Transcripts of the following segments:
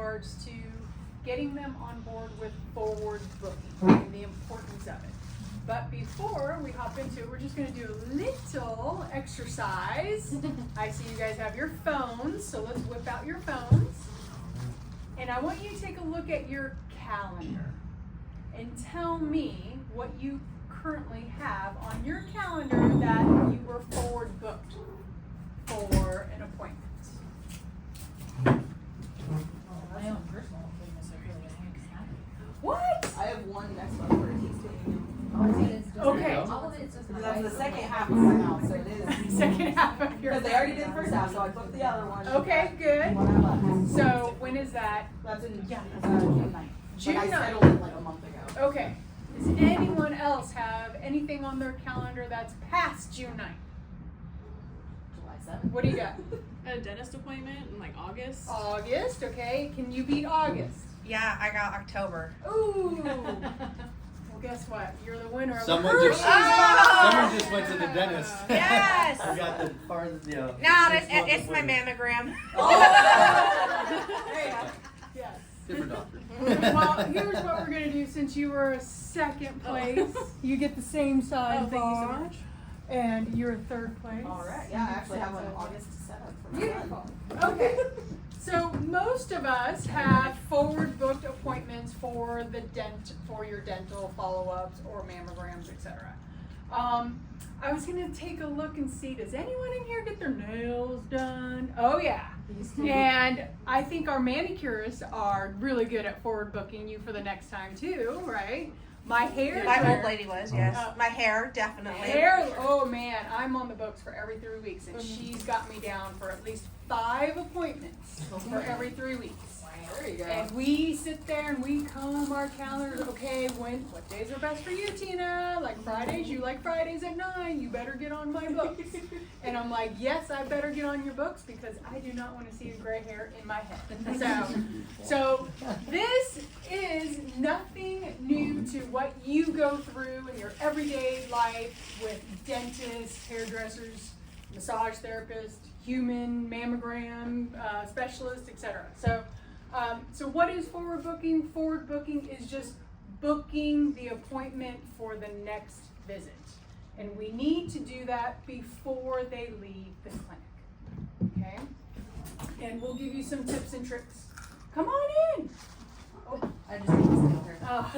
regards to getting them on board with forward booking and the importance of it. But before we hop into it, we're just going to do a little exercise. I see you guys have your phones, so let's whip out your phones. And I want you to take a look at your calendar and tell me what you currently have on your calendar that you were forward booked for an appointment. My own personal appointments are really happening. What? I have one next month where he's taking Okay. All of it's just that's the second half of my house, so it is. Second half of your. Because they already did the first half, so I booked the other one. Okay, good. One I left. So when is that? That's in Yeah. June 9th. June But I 9th. scheduled it like a month ago. Okay. Does anyone else have anything on their calendar that's past June 9th? July 7th. What do you got? A dentist appointment in like August. August, okay. Can you beat August? Yeah, I got October. Ooh. Well, guess what? You're the winner of Someone the just- Hershey's Someone just went to the dentist. Yes. I got the farthest, No, 6 months it's my appointment. mammogram. Yes. Different doctor. Well, here's what we're going to do. Since you were a second place, you get the same size Oh, thank you so bar. much. And you're third place. All right. Yeah, I actually have one August 7th for my Beautiful. son. Okay. So most of us have forward booked appointments for for your dental follow-ups or mammograms, etc. I was gonna take a look and see, does anyone in here get their nails done? Oh yeah. And I think our manicurists are really good at forward booking you for the next time too, right? My hair. My old lady was, yes. Oh. My hair, definitely. Hair, oh man, I'm on the books for every 3 weeks, and she's got me down for at least 5 appointments for every 3 weeks. There you go. And we sit there and we comb our calendars. Okay, what days are best for you, Tina? Like Fridays, you like Fridays at 9. You better get on my books. And I'm like, yes, I better get on your books because I do not want to see a gray hair in my head. So this is nothing new to what you go through in your everyday life with dentists, hairdressers, massage therapists, human mammogram specialists, etc. So what is forward booking? Forward booking is just booking the appointment for the next visit. And we need to do that before they leave the clinic. Okay? And we'll give you some tips and tricks. Come on in. Oh, I just need to stay over here. oh.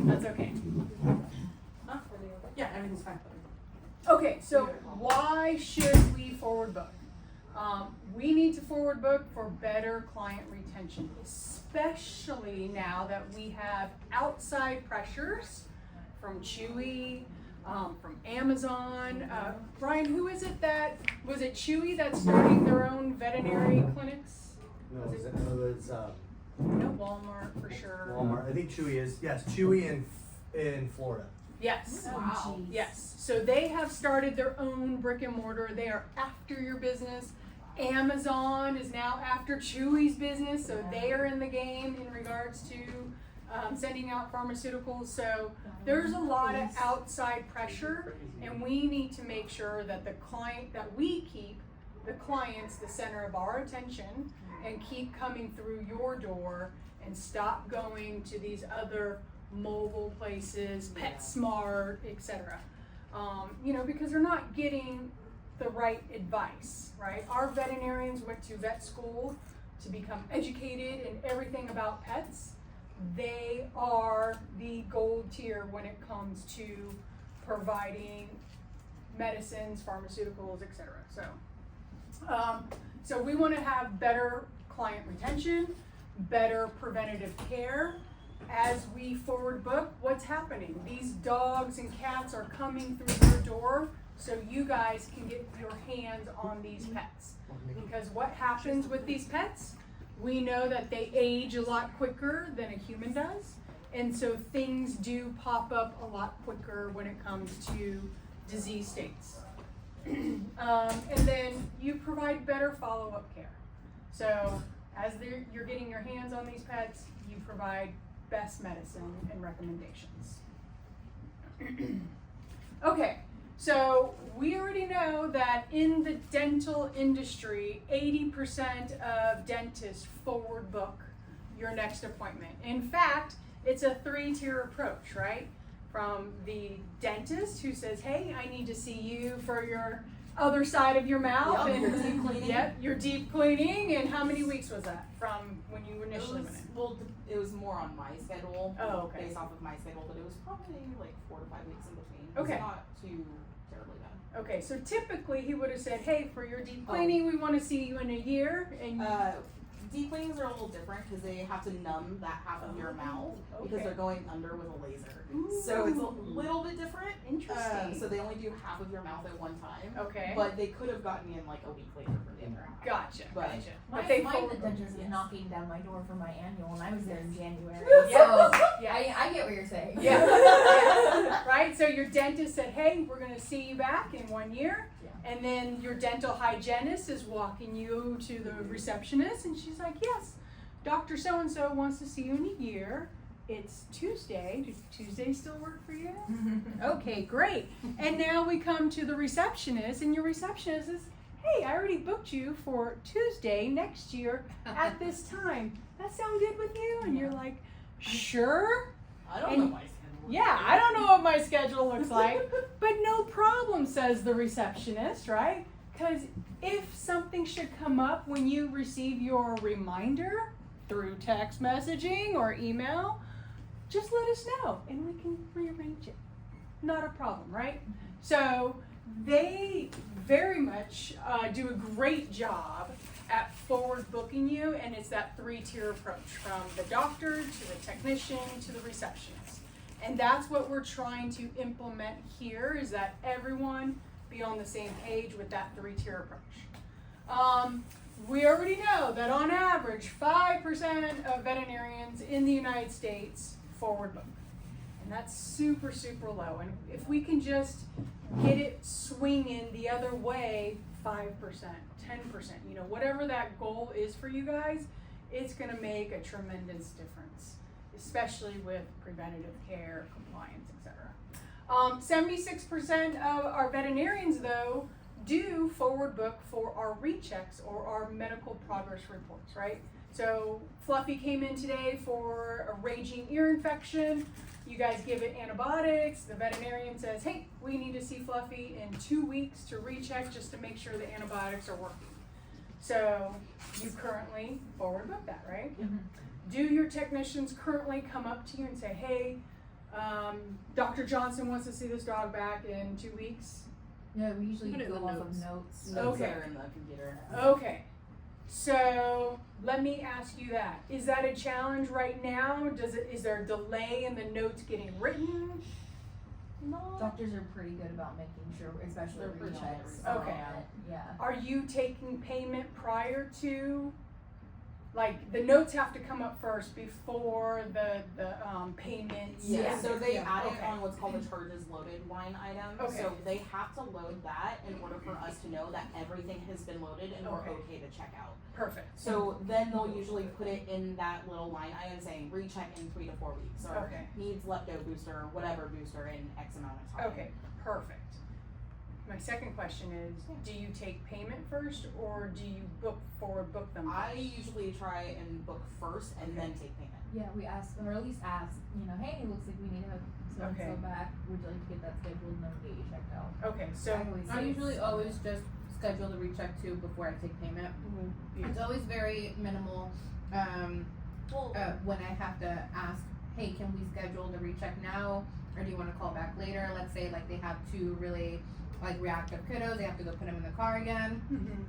That's okay. Yeah, everything's fine. Okay, so why should we forward book? We need to forward book for better client retention, especially now that we have outside pressures from Chewy, from Amazon. Brian, who is it that, was it Chewy that's starting their own veterinary clinics? No, it's No, Walmart for sure. Walmart. I think Chewy is. Yes, Chewy in Florida. Yes. Wow. Yes. So they have started their own brick and mortar. They are after your business. Amazon is now after Chewy's business, so they are in the game in regards to sending out pharmaceuticals. So there's a lot of outside pressure, and we need to make sure that we keep the clients the center of our attention and keep coming through your door and stop going to these other mobile places, PetSmart, etc. Because they're not getting the right advice, right? Our veterinarians went to vet school to become educated in everything about pets. They are the gold tier when it comes to providing medicines, pharmaceuticals, etc. So we want to have better client retention, better preventative care. As we forward book, what's happening? These dogs and cats are coming through your door so you guys can get your hands on these pets. Because what happens with these pets? We know that they age a lot quicker than a human does. And so things do pop up a lot quicker when it comes to disease states. And then you provide better follow-up care. So as you're getting your hands on these pets, you provide best medicine and recommendations. Okay, So we already know that in the dental industry, 80% of dentists forward book your next appointment. In fact, it's a 3-tier approach, right? From the dentist who says, hey, I need to see you for your other side of your mouth. Yep, and your deep cleaning. Yep, your deep cleaning. And how many weeks was that from when you initially went in? Well, it was more on my schedule. Oh, okay. Based off of my schedule, but it was probably like 4 to 5 weeks in between. Okay. It's not too terribly bad. Okay, so typically he would have said, hey, for your deep cleaning, we want to see you in a year. And Deep cleanings are a little different because they have to numb that half of your mouth because okay. they're going under with a laser. Ooh. So it's a little bit different. Interesting. So they only do half of your mouth at one time. Okay. But they could have gotten in like a week later for the other half. Gotcha, But- gotcha. My, But they my forward- dentist yes. was knocking down my door for my annual, and I was there in January. Yeah. So Yeah. I get what you're saying. Yeah. Yeah. Right? So your dentist said, hey, we're going to see you back in 1 year. Yeah. And then your dental hygienist is walking you to the receptionist, and she's like, yes, Dr. So-and-so wants to see you in a year. It's Tuesday. Does Tuesday still work for you? Okay, great. And now we come to the receptionist, and your receptionist is, hey, I already booked you for Tuesday next year at this time. That sound good with you? And you're like, sure. I don't And- know my schedule. Yeah, I don't know what my schedule looks like, but no problem, says the receptionist, right? Because if something should come up when you receive your reminder through text messaging or email, just let us know and we can rearrange it. Not a problem, right? So they very much do a great job at forward booking you, and it's that 3-tier approach from the doctor to the technician to the receptionist. And that's what we're trying to implement here, is that everyone be on the same page with that 3-tier approach. We already know that on average, 5% of veterinarians in the United States forward book. And that's super, super low. And if we can just get it swinging the other way, 5%, 10%, you know, whatever that goal is for you guys, it's going to make a tremendous difference, especially with preventative care, compliance, etc. 76% of our veterinarians, though, do forward book for our rechecks or our medical progress reports, right? So Fluffy came in today for a raging ear infection. You guys give it antibiotics. The veterinarian says, hey, we need to see Fluffy in 2 weeks to recheck just to make sure the antibiotics are working. So you currently forward book that, right? Mhm. Do your technicians currently come up to you and say, hey, Dr. Johnson wants to see this dog back in 2 weeks? Yeah, we usually Put it in go the off notes. of notes. Notes Okay. are in the computer. Okay. So let me ask you that. Is that a challenge right now? Is there a delay in the notes getting written? No. Doctors are pretty good about making sure, especially They're pretty rechecks. on Okay. Yeah. Are you taking payment prior to, like, the notes have to come up first before the payments? Yeah, Yeah. so they Yeah, add it okay. on what's called a charges loaded line item. Okay. So they have to load that in order for us to know that everything has been loaded and we're Okay. okay to check out. Perfect. So then they'll usually put it in that little line item saying recheck in 3 to 4 weeks or Okay. needs lepto booster or whatever booster in X amount of time. Okay, perfect. My second question is, do you take payment first or do you forward book them? I usually try and book first and then take payment. Yeah, we ask, or at least ask, you know, hey, it looks like we need to have so-and-so Okay. back. Would you like to get that scheduled and then we get you checked out? Okay, so I always I say usually always just schedule the recheck too before I take payment. It's always very minimal. When I have to ask, hey, can we schedule the recheck now, or do you want to call back later? Let's say like they have 2 really like reactive kiddos, they have to go put them in the car again,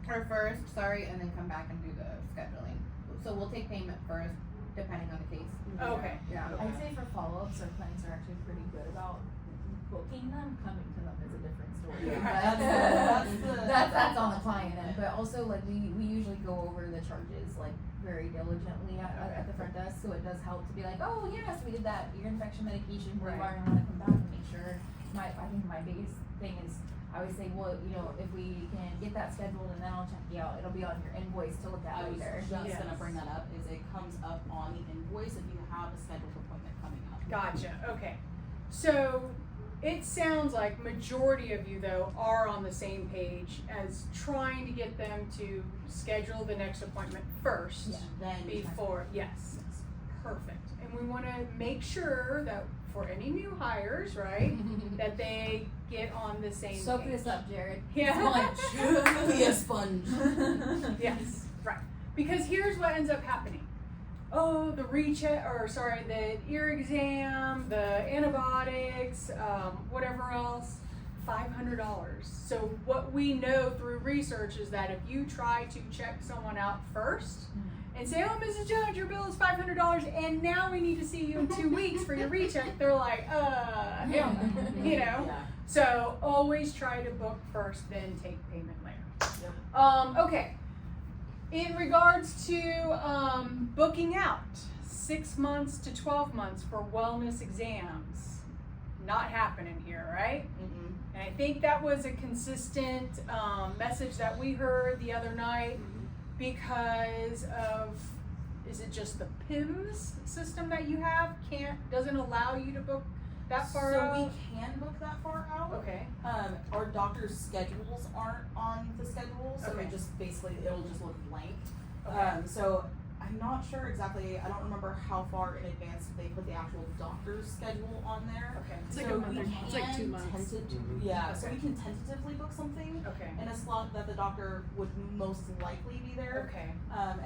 or first, and then come back and do the scheduling. So we'll take payment first, depending on the case. Okay. Yeah. I'd say for follow-ups, our clients are actually pretty good about booking them. Coming to them is a different story. Yeah. That's on the client end. But also, like, we usually go over the charges, like, very diligently at the front desk. So it does help to be like, oh, yes, we did that ear infection medication. We Right. are going to come back and make sure. I think my biggest thing is, I always say, well, you know, if we can get that scheduled and then I'll check you out, it'll be on your invoice to look I at was later. just Yes. gonna bring that up, is it comes up on the invoice if you have a scheduled appointment coming up. Gotcha, okay. So it sounds like majority of you though are on the same page as trying to get them to schedule the next appointment first Then before, yes, perfect. And we want to make sure that for any new hires, right, that they get on the same Soak page. this up, Jared. Yeah. Truly a sponge. Yes, right. Because here's what ends up happening. Oh, the the ear exam, the antibiotics, whatever else, $500. So what we know through research is that if you try to check someone out first and say, oh, Mrs. Jones, your bill is $500 and now we need to see you in 2 weeks for your recheck, they're like, hell no, you know? Yeah. So always try to book first, then take payment later. Yep. Okay. In regards to booking out 6 months to 12 months for wellness exams, not happening here, right? Mm-mm. And I think that was a consistent message that we heard the other night because of, is it just the PIMS system that you have doesn't allow you to book that far so out? we can book that far out. Okay. Our doctor's schedules aren't on the schedule, so Okay. it just basically it'll just look blank. Okay. So I'm not sure exactly. I don't remember how far in advance they put the actual doctor's schedule on there. Okay. It's like so a month we or- it's like 2 can months. Yeah, so Okay. we can tentatively book something Okay. in a slot that the doctor would most likely be there. Okay.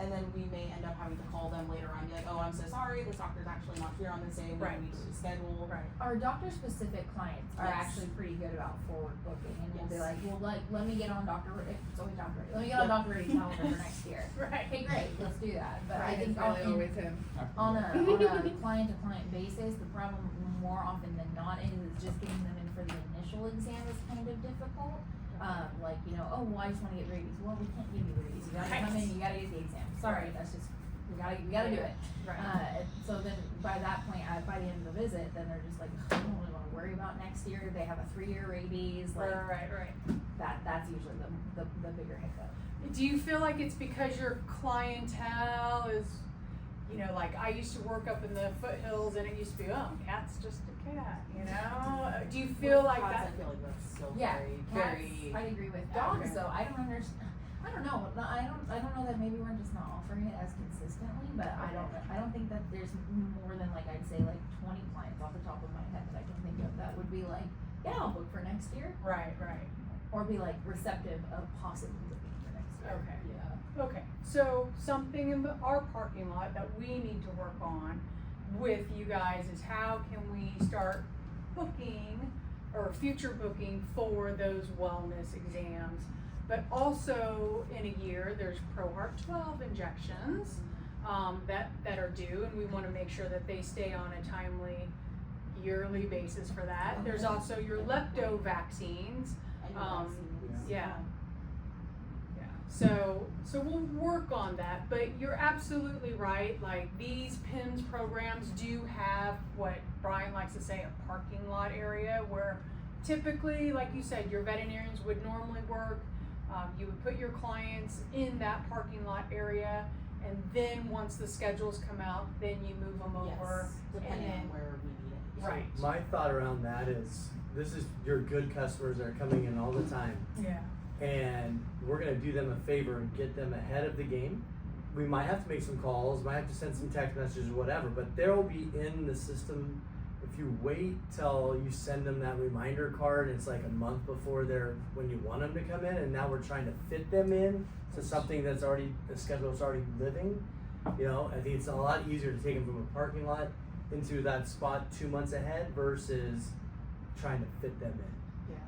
And then we may end up having to call them later on and be like, oh, I'm so sorry, this doctor's actually not here on this day, we Right. need to reschedule. Right. Our doctor-specific clients are Yes. actually pretty good about forward booking, and we'll be Yes. like, well, let me get on it's always Dr. Let me get on Dr. Ray's calendar for next year. Right. Okay, great, let's do that. But I Right, think it's really always him. on a client-to-client basis, the problem more often than not is just getting them in for the initial exam is kind of difficult. Like, oh, well, I just want to get rabies. Well, we can't give you rabies. You gotta come in, you gotta get the exam. Sorry, that's just, we gotta do it. Right. So then by that point, by the end of the visit, then they're just like, I don't really want to worry about next year. They have a 3-year rabies. Like Right. that's usually the bigger hiccup. Do you feel like it's because your clientele is, like I used to work up in the foothills and it used to be, oh, cat's just a cat, Do you feel like Cats, that? I feel like that's still Yeah, very, cats, very. I agree with dogs Okay. though. I don't understand. I don't know. I don't know that maybe we're just not offering it as consistently, but I don't think that there's more than like I'd say like 20 clients off the top of my head that I can think of that would be like, yeah, I'll book for next year, Right. or be like receptive of possibly booking for next year. Okay. Yeah. Okay, so something in our parking lot that we need to work on with you guys is how can we start booking or future booking for those wellness exams. But also in a year, there's ProHeart 12 injections that are due, and we want to make sure that they stay on a timely yearly basis for that. There's also your lepto vaccines. I know Um, vaccines. yeah. So we'll work on that, but you're absolutely right. Like these PIMS programs do have what Brian likes to say, a parking lot area where typically, like you said, your veterinarians would normally work. You would put your clients in that parking lot area, and then once the schedules come out, then you move them over. Yes, depending and on where we need it. Right. My thought around that is, this is your good customers that are coming in all the time, Yeah. and we're gonna do them a favor and get them ahead of the game. We might have to make some calls, might have to send some text messages or whatever, but they'll be in the system. If you wait till you send them that reminder card, it's like a month before when you want them to come in, and now we're trying to fit them in to something that's already, the schedule is already living. I think it's a lot easier to take them from a parking lot into that spot 2 months ahead versus trying to fit them in.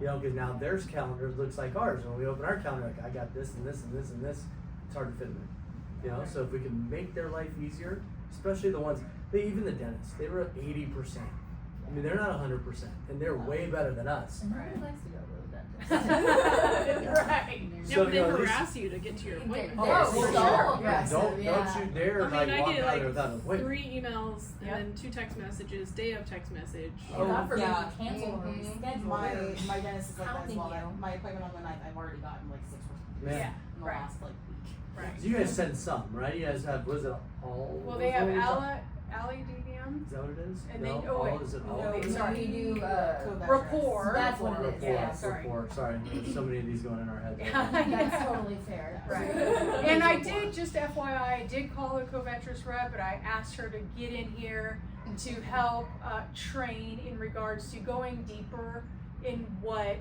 Because now their calendar looks like ours. When we open our calendar, like I got this and this and this and this, it's hard to fit them in. So if we can make their life easier, especially the ones, even the dentists, they were at 80%. I mean, they're not 100%, and they're way better than us. And nobody Right. likes to go to the dentist. Right. Yeah, So, but they at least- harass you to get to your appointment. They're Oh, so for sure. Yeah, aggressive, don't yeah. you dare I mean, like I walk get out there without a like wait. 3 emails and Yep. then 2 text messages, day of text message. Oh, God forbid yeah. we cancel or reschedule. My dentist is like that as Hounding well. you. My appointment on the 9th, I've already gotten like 6 responses Man. in the Right. last like week. Right. So you guys send some, right? You guys have, was it all? Well, they have Ally DVM. Is that what it is? And no, then- oh, wait. is it No, all? wait, sorry. We do, Co-veterans. Rapport. That's what it is, Rapport, yeah, sorry. rapport. Sorry, there's so many of these going in our heads. That's totally fair. Right. Right. And I did, just FYI, I did call the co-veterans rep, but I asked her to get in here to help train in regards to going deeper in what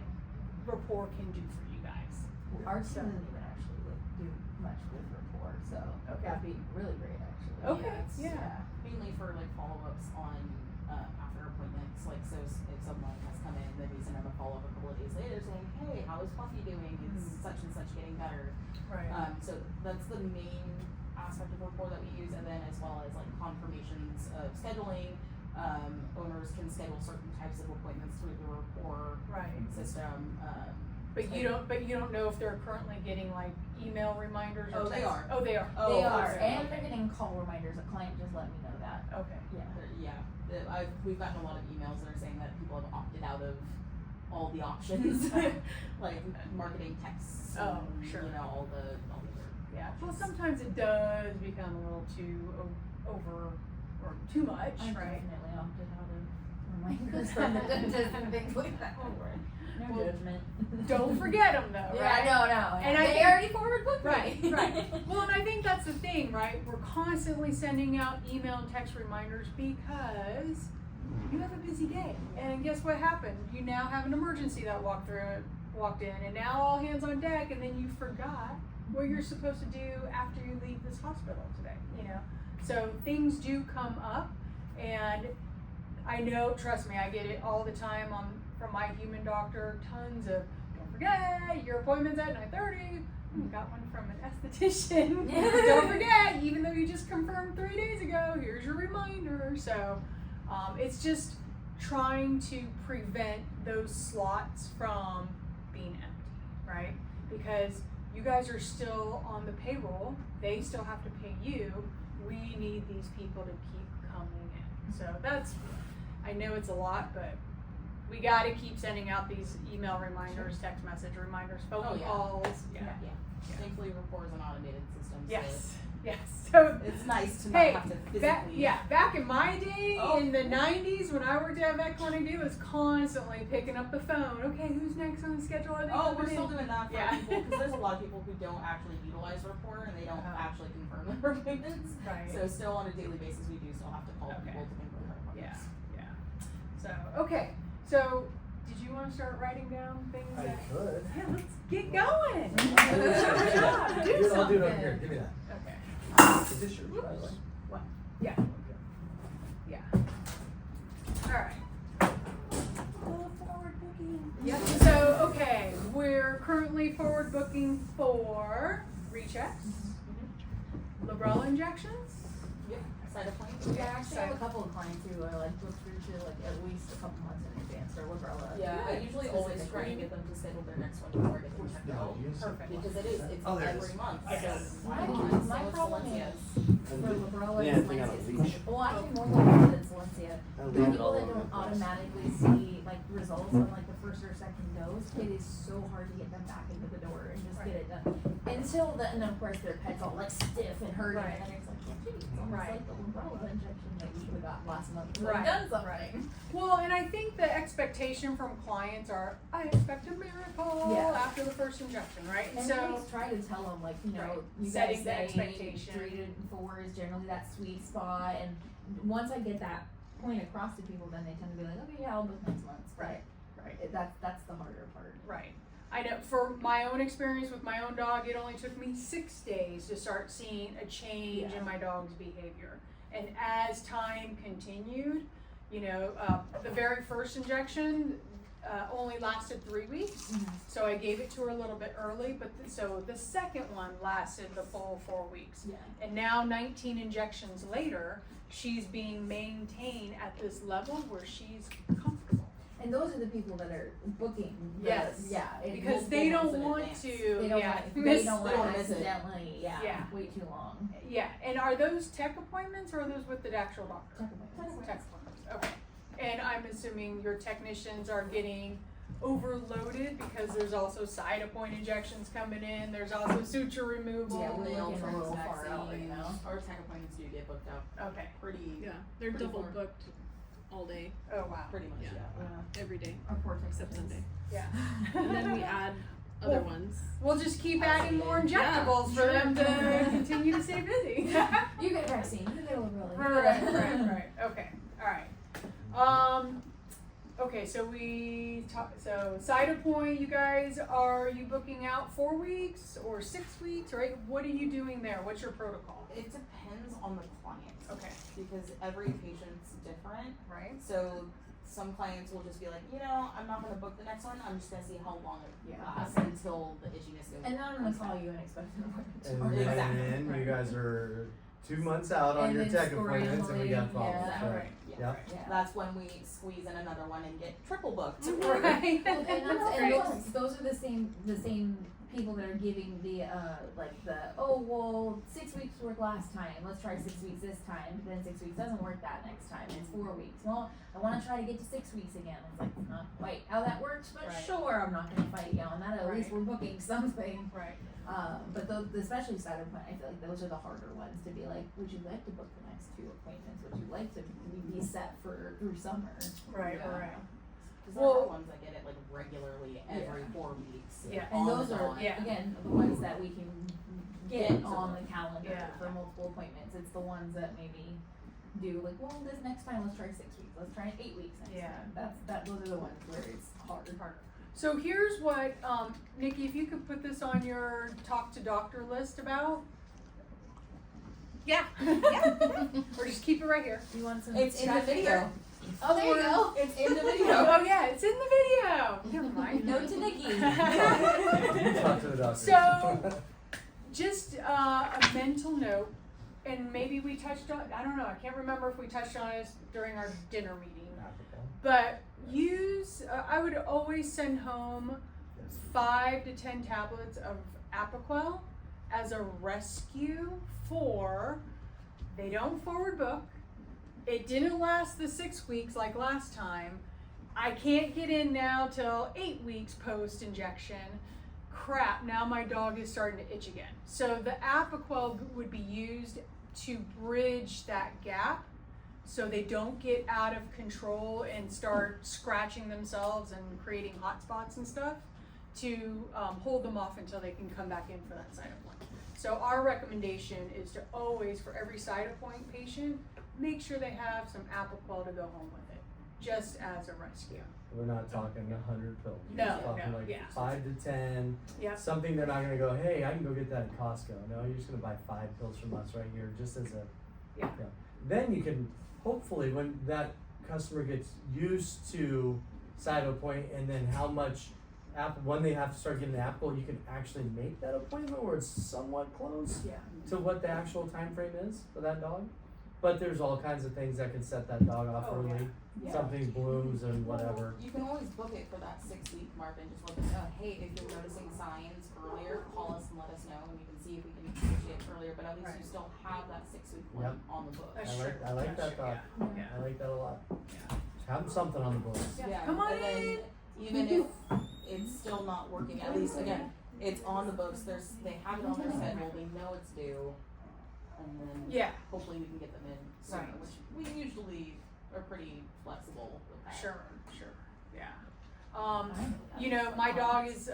rapport can do for you guys. Our team doesn't even actually like do much with rapport, so Okay. that'd be really great actually. Okay, it's yeah. mainly for like follow-ups on after appointments. Like, so if someone has come in, then we send them a follow-up a couple of days later saying, hey, how is Fluffy doing? Is such and such getting better? Right. So that's the main aspect of rapport that we use, and then as well as like confirmations of scheduling. Owners can schedule certain types of appointments through the rapport Right. system. But you don't know if they're currently getting like email reminders or Oh, they text- are. Oh, they are. Oh, They are, okay. and they're getting call reminders. A client just let me know that. Okay. Yeah. We've gotten a lot of emails that are saying that people have opted out of all the options, like marketing texts. Oh, and, sure. You know, all the Yeah. Well, sometimes it does become a little too over or too much, I right? definitely opted out of reminders from the dentist and things like that. No Well, judgment. Don't forget them though, Yeah, right? no. And I they think- already forward booked Right, me. right. Well, and I think that's the thing, right? We're constantly sending out email and text reminders because you have a busy day. And guess what happened? You now have an emergency that walked in, and now all hands on deck, and then you forgot what you're supposed to do after you leave this hospital today, you know? So things do come up, and I know, trust me, I get it all the time from my human doctor, tons of, don't forget, your appointment's at 9:30. Got one from an esthetician. Don't forget, even though you just confirmed 3 days ago, here's your reminder. So it's just trying to prevent those slots from being empty, right? Because you guys are still on the payroll, they still have to pay you. We need these people to keep coming in. So that's, I know it's a lot, but we got to keep sending out these email reminders, text message reminders, phone Oh, yeah. calls. Yeah. Thankfully, rapport is an automated system. Yes. Yes. So So it's nice to not hey, have to physically. back in my day, Oh. in the 90s, when I worked at Vet Clinic, it was constantly picking up the phone. Okay, who's next on the schedule? Are they Oh, we're coming still in? doing that for Yeah. people because there's a lot of people who don't actually utilize rapport and they don't Uh-huh. actually confirm their appointments. Right. So still on a daily basis, we do still have to call Okay. people to confirm their Yeah, appointments. yeah. So, okay. So, did you want to start writing down things I that... could. Yeah, let's get going. Do I'll do it over here. Give me that. Okay. Is this yours, by the way? What? Yeah. Okay. Yeah. All right. Forward booking. Yep. So, okay, we're currently forward booking for rechecks, Librela injections. Yep. Side appointment. Yeah, actually, I have a couple of clients who are like booked through to like at least a couple months in advance for Librela. Yeah, I usually always try and get them to schedule their next one before I get them checked out. Perfect. Because it's Oh, there it every is. month. Yes. So My problem is for Librela Yeah, and thing on a Valencia. leash. Well, actually more Librela than Valencia. I leave The it people all that over don't the place. automatically see like results on like the first or second dose, it is so hard to get them back into the door and just get it done. Until then, and of course their pet's all like stiff and hurting, Right. and then it's like, oh, gee, it's almost Right. like the Librela injection that we should have got last month. Right. We've done something. Well, and I think the expectation from clients are, I expect a miracle Yeah. after the first injection, right? And So, we always try to tell them, like, you know, Right. you Setting guys the say expectation. 3 to 4 is generally that sweet spot, and once I get that point across to people, then they tend to be like, okay, yeah, I'll book next month. Right. That's the harder part. right. I know for my own experience with my own dog, it only took me 6 days to start seeing a change Yeah. in my dog's behavior. And as time continued, you know, the very first injection only lasted 3 weeks. So I gave it to her a little bit early, but so the second one lasted the full 4 weeks. Yeah. And now 19 injections later, she's being maintained at this level where she's comfortable. And those are the people that are booking. Yes. Yeah. Because will they go don't months in want advance. to, They don't yeah, want, miss, they don't they don't want to miss it. accidentally, Yeah. wait too long. yeah. And are those tech appointments or are those with the actual doctor? Tech appointments. Tech appointments, okay. And I'm assuming your technicians are getting overloaded because there's also side point injections coming in. There's also suture removal. Yeah, we're Nail looking a little trims, far out right now. Our tech appointments do get booked out Okay. pretty, Yeah, they're Pretty double far. booked all day, Oh wow. pretty much, Yeah. yeah. every day, Our poor except Sunday. Yeah. And then we add other Well, ones. We'll just keep adding more Yeah, injectables for sure. them to continue to stay busy. You get a vaccine, you get a Librela. Right. Okay. All right. Okay. So we talk. So Cytopoint, you guys, are you booking out 4 weeks or 6 weeks? Right. What are you doing there? What's your protocol? It depends on the client. Okay. Because every patient's different. Right. So some clients will just be like, I'm not gonna book the next one. I'm just gonna see how long it Yeah. lasts until the itchiness goes. And then I'm gonna call you and expect an appointment And tomorrow. Exactly. then Right. you guys are 2 months out on And your then tech appointments and we got scrambling, problems. yeah. Right. Right. Yeah. Yeah. Yeah. That's when we squeeze in another one and get triple booked. Right. Well, and that's, Right. and those are the same people that are giving the 6 weeks worked last time, let's try 6 weeks this time, but then 6 weeks doesn't work that next time, it's 4 weeks. Well, I wanna try to get to 6 weeks again. It's like, it's not quite how that works, but Right. sure, I'm not gonna fight you on that, at least Right. we're booking something. Right. But especially Cytopoint, I feel like those are the harder ones to be like, would you like to book the next 2 appointments? Would you like to be set through summer? Right. Yeah. Right. Because there are Well- ones that get it like regularly every 4 weeks. Yeah. And on those the are, dot. Yeah. again, the ones that we can get Get to on them. the calendar Yeah. for multiple appointments. It's the ones that maybe do like, well, this next time let's try 6 weeks, let's try 8 weeks next Yeah. time. Those are the ones where it's harder. So here's what, Nikki, if you could put this on your talk to doctor list about. Yeah. Yeah. Or just keep it right here. You want some? It's in the video. Oh, there you go. It's in the video. Oh yeah, it's in the video. Never mind. Note to Nikki. You talk to the doctor. So- Just a mental note, and maybe we touched on, I don't know, I can't remember if we touched on it during our dinner meeting, but I would always send home 5 to 10 tablets of Apoquel as a rescue they don't forward book, it didn't last the 6 weeks like last time, I can't get in now till 8 weeks post injection. Crap, now my dog is starting to itch again. So the Apoquel would be used to bridge that gap so they don't get out of control and start scratching themselves and creating hot spots and stuff, to hold them off until they can come back in for that Cytopoint. So our recommendation is to always, for every Cytopoint patient, make sure they have some Apoquel to go home with it, just as a rescue. We're not talking 100 pills. No, We're talking no, like yeah. 5 to 10. Yep. Something they're not gonna go, hey, I can go get that at Costco. No, you're just gonna buy 5 pills from us right here, just as a. Yeah. Then you can hopefully, when that customer gets used to Cytopoint and then how much when they have to start getting the Apoquel, you can actually make that appointment where it's somewhat close Yeah. to what the actual time frame is for that dog. But there's all kinds of things that can set that dog off Oh, early. Yeah. Something blooms and whatever. You can always book it for that 6-week mark and just let us know, hey, if you're noticing signs earlier, call us and let us know, and we can see if we can initiate earlier, but at least Right. you still have that 6-week one Yep. on the book. That's I like- true. I like That's that true. thought. Yeah. I like that a lot. Yeah. Have something on the books. Yeah. Come on and then in. even if it's still not working, at least again, it's on the books, they have it on their schedule, they know it's due, and then Yeah. hopefully we can get them in sooner, Right. which we usually are pretty flexible with that. Sure. Yeah. You know, my dog is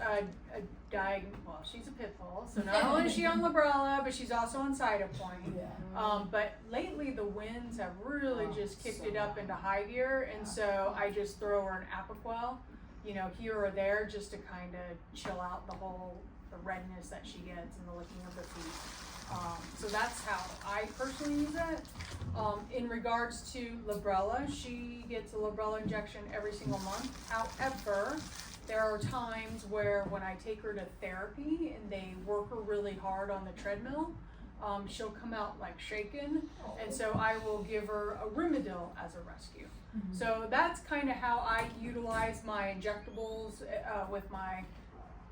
well, she's a pit bull, so not only is she on Librela, but she's also on Cytopoint. Yeah. But lately the winds have really Oh, just kicked so it up bad. into high gear, and so I just throw her an Apoquel, here or there, just to kind of chill out the redness that she gets and the licking of the feet. So that's how I personally use it. In regards to Librela, she gets a Librela injection every single month. However, there are times where when I take her to therapy and they work her really hard on the treadmill, she'll come out like shaken, and so I will give her a Rimadyl as a rescue. Mhm. So that's kind of how I utilize my injectables with my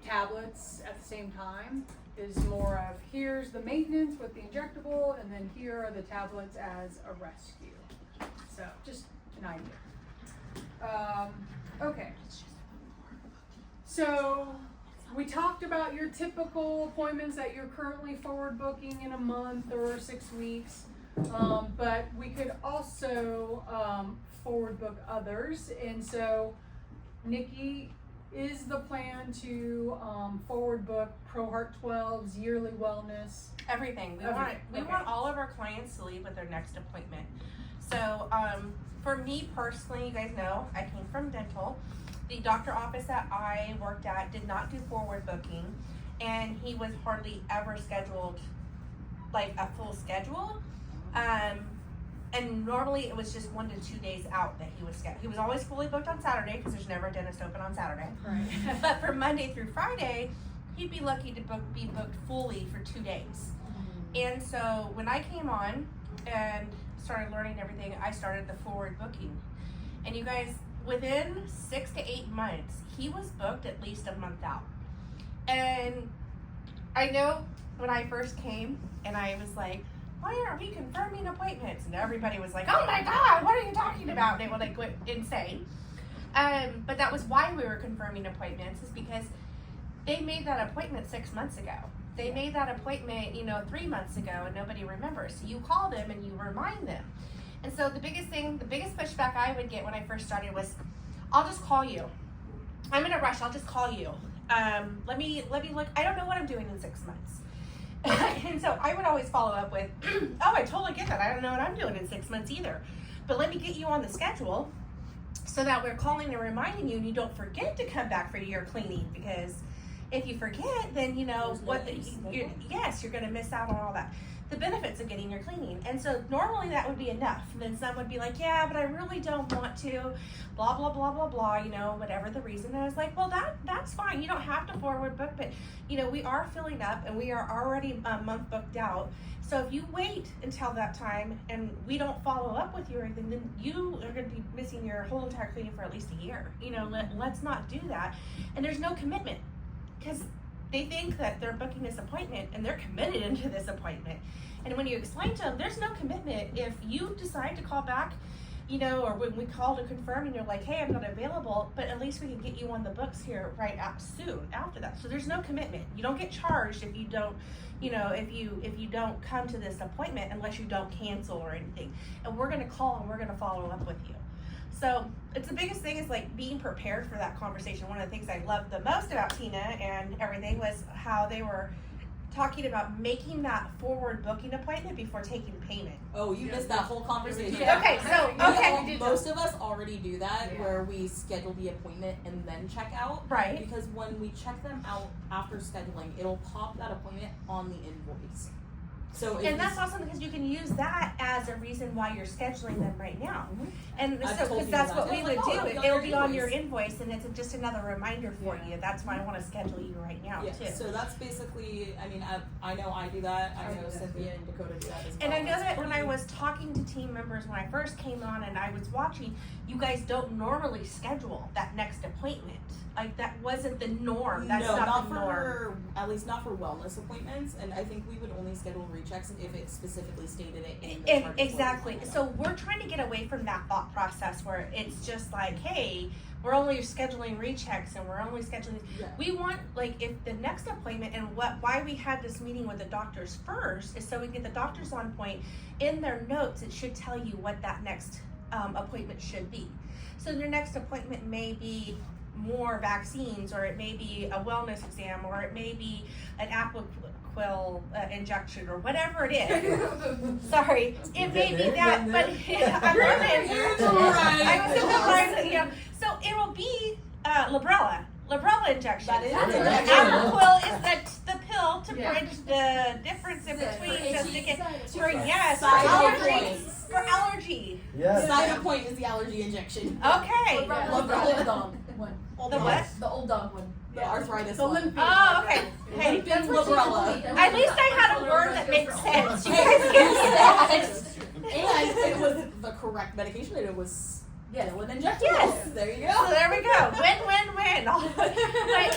tablets at the same time, is more of here's the maintenance with the injectable, and then here are the tablets as a rescue. So just an idea. Okay. So we talked about your typical appointments that you're currently forward booking in a month or 6 weeks. But we could also forward book others. And so, Nikki, is the plan to forward book Pro Heart 12's yearly wellness? Everything. We Okay. want all of our clients to leave with their next appointment. So for me personally, you guys know I came from dental. The doctor office that I worked at did not do forward booking, and he was hardly ever scheduled like a full schedule. And normally it was just 1 to 2 days out that he was scheduled. He was always fully booked on Saturday because there's never a dentist open on Saturday. Right. But for Monday through Friday, he'd be lucky to be booked fully for 2 days. And so when I came on and started learning everything, I started the forward booking. And you guys, within 6 to 8 months, he was booked at least a month out. And I know when I first came and I was like, why aren't we confirming appointments? And everybody was like, oh my God, what are you talking about? They were like went insane. But that was why we were confirming appointments, is because they made that appointment 6 months ago. They made that appointment, 3 months ago, and nobody remembers. So you call them and you remind them. And so the biggest pushback I would get when I first started was, I'll just call you. I'm in a rush, I'll just call you. Let me look, I don't know what I'm doing in 6 months. And so I would always follow up with, oh, I totally get that. I don't know what I'm doing in 6 months either. But let me get you on the schedule so that we're calling and reminding you and you don't forget to come back for your cleaning, because if you forget, then you're going to miss out on all that. The benefits of getting your cleaning. And so normally that would be enough. Then some would be like, yeah, but I really don't want to, blah, blah, blah, blah, blah, whatever the reason. And I was like, well, that's fine. You don't have to forward book, but, we are filling up and we are already a month booked out. So if you wait until that time and we don't follow up with you or anything, then you are going to be missing your whole entire cleaning for at least a year. Let's not do that. And there's no commitment, because they think that they're booking this appointment and they're committed into this appointment. And when you explain to them, there's no commitment. If you decide to call back, or when we call to confirm and you're like, hey, I'm not available, but at least we can get you on the books here right up soon after that. So there's no commitment. You don't get charged if you don't, if you don't come to this appointment unless you don't cancel or anything. And we're gonna call and we're gonna follow up with you. So it's the biggest thing is like being prepared for that conversation. One of the things I loved the most about Tina and everything was how they were talking about making that forward booking appointment before taking payment. Oh, you missed that whole conversation. Yeah. Okay, Most of us already do that, where we schedule the appointment and then check out. Right. Because when we check them out after scheduling, it'll pop that appointment on the invoice. So and that's awesome because you can use that as a reason why you're scheduling them right now. And I've so, told because you that's that. what we would do. It'll be on your invoice. invoice, and it's just another reminder for you. That's why I want to schedule you right now too. So that's basically, I know I do that. I know Cynthia and Dakota do that as well. And I know that when I was talking to team members when I first came on and I was watching, you guys don't normally schedule that next appointment. Like that wasn't the norm. That's not the norm. At least not for wellness appointments. And I think we would only schedule rechecks if it specifically stated it in the charge. Exactly. So we're trying to get away from that thought process where it's just like, hey, we're only scheduling rechecks and we're only scheduling. Yeah. We want, like, if the next appointment and why we had this meeting with the doctors first is so we get the doctors on point. In their notes, it should tell you what that next appointment should be. So your next appointment may be more vaccines, or it may be a wellness exam, or it may be an Apoquil injection, or whatever it is. Sorry, it may be that, but I'm learning. I was in the line, so it will be Librela injection. That is Apoquil is the pill to Yeah. bridge the difference in between just to get for allergy. Yes. Side point is the allergy injection. Okay. The old dog one. The what? The old dog one. The arthritis The one. lymph. Oh, okay. Hey, That's Librela. at least I had a word that makes sense. You guys Yes. get that. And it was the correct medication, and it was still an injectable. Yes. There you So go. there we go. Win. But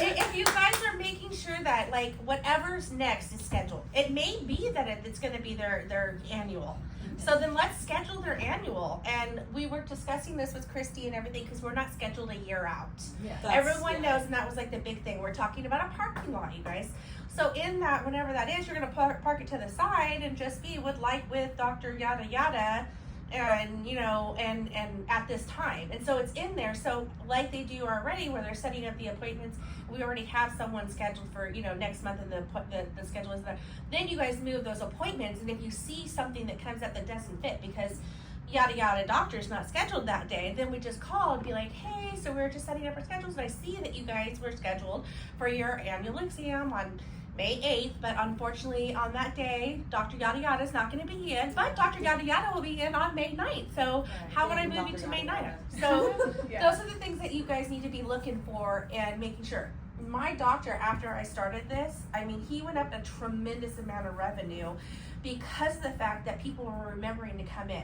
if you guys are making sure that like whatever's next is scheduled, it may be that it's going to be their annual. So then let's schedule their annual. And we were discussing this with Christy and everything because we're not scheduled a year out. Yeah. Everyone knows, and that was like the big thing. We're talking about a parking lot, you guys. So in that, whenever that is, you're gonna park it to the side and just be with Dr. Yada Yada, and and at this time. And so it's in there. So like they do already, where they're setting up the appointments. We already have someone scheduled for next month, and the schedule is there. Then you guys move those appointments, and if you see something that comes up that doesn't fit because yada yada doctor's not scheduled that day, then we just call and be like, hey, so we're just setting up our schedules, and I see that you guys were scheduled for your annual exam on May 8th, but unfortunately on that day, Dr. Yada Yada is not going to be in, but Dr. Yada Yada will be in on May 9th. So how would I move you to May 9th? So those are the things that you guys need to be looking for and making sure. My doctor, after I started this, I mean, he went up a tremendous amount of revenue because of the fact that people were remembering to come in.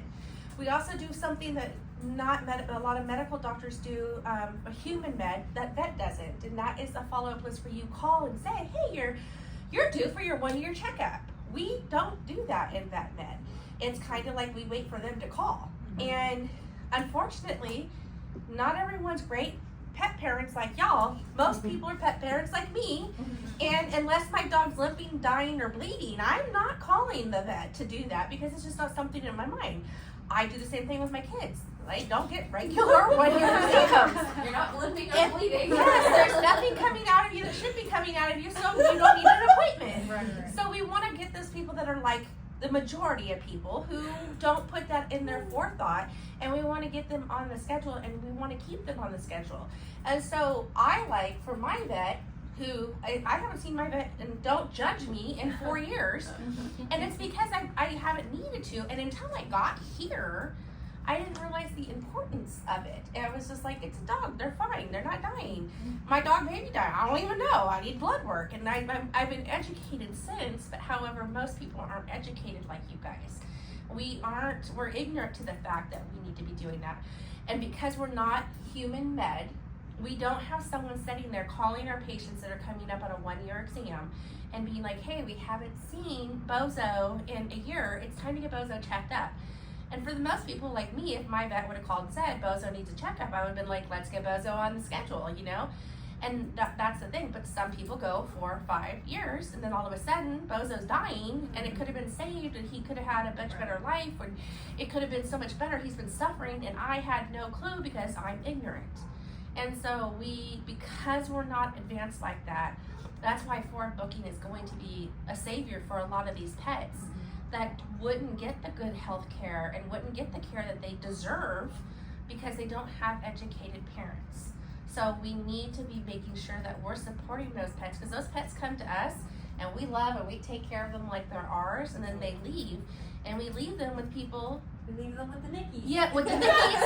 We also do something that a lot of medical doctors do, a human med that vet doesn't, and that is a follow-up list where you call and say, hey, you're due for your 1-year checkup. We don't do that in vet med. It's kind of like we wait for them to call. And unfortunately, not everyone's great pet parents like y'all. Most people are pet parents like me. And unless my dog's limping, dying, or bleeding, I'm not calling the vet to do that because it's just not something in my mind. I do the same thing with my kids. They don't get regular 1-year checkups. You're not limping or bleeding. Yes, there's nothing coming out of you that should be coming out of you, so you don't need an appointment. Right. So we want to get those people that are like the majority of people who don't put that in their forethought, and we want to get them on the schedule, and we want to keep them on the schedule. And so I like, for my vet, who I haven't seen my vet, and don't judge me, in 4 years, and it's because I haven't needed to, and until I got here, I didn't realize the importance of it. And I was just like, it's a dog, they're fine, they're not dying. My dog maybe died, I don't even know, I need blood work. And I've been educated since, but however, most people aren't educated like you guys. We're ignorant to the fact that we need to be doing that. And because we're not human med, we don't have someone sitting there calling our patients that are coming up on a 1-year exam and being like, hey, we haven't seen Bozo in a year, it's time to get Bozo checked up. And for the most people like me, if my vet would have called and said, Bozo needs a checkup, I would have been like, let's get Bozo on the schedule, And that's the thing, but some people go 4 or 5 years, and then all of a sudden, Bozo's dying, and it could have been saved, and he could have had a much better life, or it could have been so much better. He's been suffering, and I had no clue because I'm ignorant. And so because we're not advanced like that, that's why forward booking is going to be a savior for a lot of these pets that wouldn't get the good health care and wouldn't get the care that they deserve because they don't have educated parents. So we need to be making sure that we're supporting those pets, because those pets come to us and we love and we take care of them like they're ours, and then they leave, and we leave them with people. We leave them with the Nickies. Yeah, with the Nickies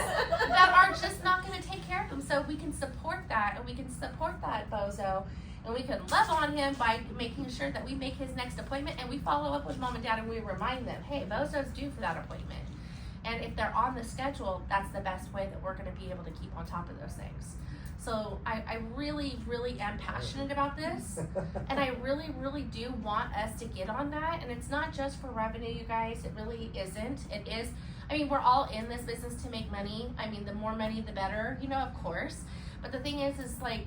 that are just not going to take care of them. So we can support that, and we can support that Bozo, and we can love on him by making sure that we make his next appointment, and we follow up with mom and dad, and we remind them, hey, Bozo's due for that appointment. And if they're on the schedule, that's the best way that we're going to be able to keep on top of those things. So I really, really am passionate about this, and I really, really do want us to get on that. And it's not just for revenue, you guys. It really isn't. It is. I mean, we're all in this business to make money. I mean, the more money, the better, of course. But the thing is like,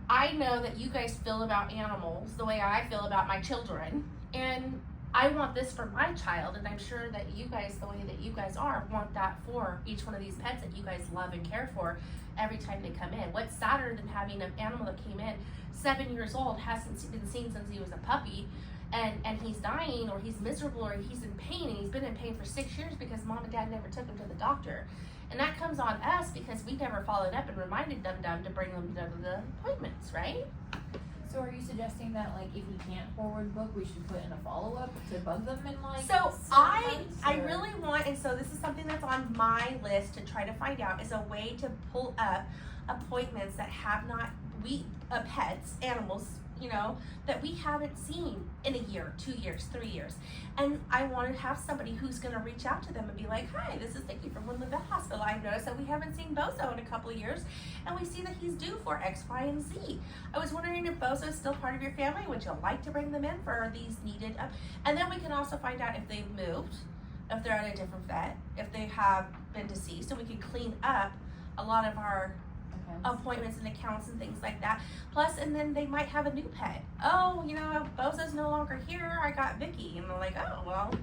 I know that you guys feel about animals the way I feel about my children, and I want this for my child, and I'm sure that you guys, the way that you guys are, want that for each one of these pets that you guys love and care for every time they come in. What's sadder than having an animal that came in 7 years old, hasn't been seen since he was a puppy, and he's dying, or he's miserable, or he's in pain, and he's been in pain for 6 years because mom and dad never took him to the doctor. And that comes on us because we never followed up and reminded them to bring them to the appointments, right? So are you suggesting that, like, if we can't forward book, we should put in a follow-up to bug them in, like, So I or? really want, and so this is something that's on my list to try to find out, is a way to pull up appointments that have not, pets, animals, that we haven't seen in a year, 2 years, 3 years. And I want to have somebody who's going to reach out to them and be like, hi, this is Vicki from Woodland Vet Hospital. I've noticed that we haven't seen Bozo in a couple of years, and we see that he's due for X, Y, and Z. I was wondering if Bozo is still part of your family. Would you like to bring them in for these needed? And then we can also find out if they've moved, if they're at a different vet, if they have been deceased, so we can clean up a lot of our appointments and accounts and things like that. Plus, and then they might have a new pet. Oh, you know, Bozo's no longer here. I got Vicky, and they're like, oh, well,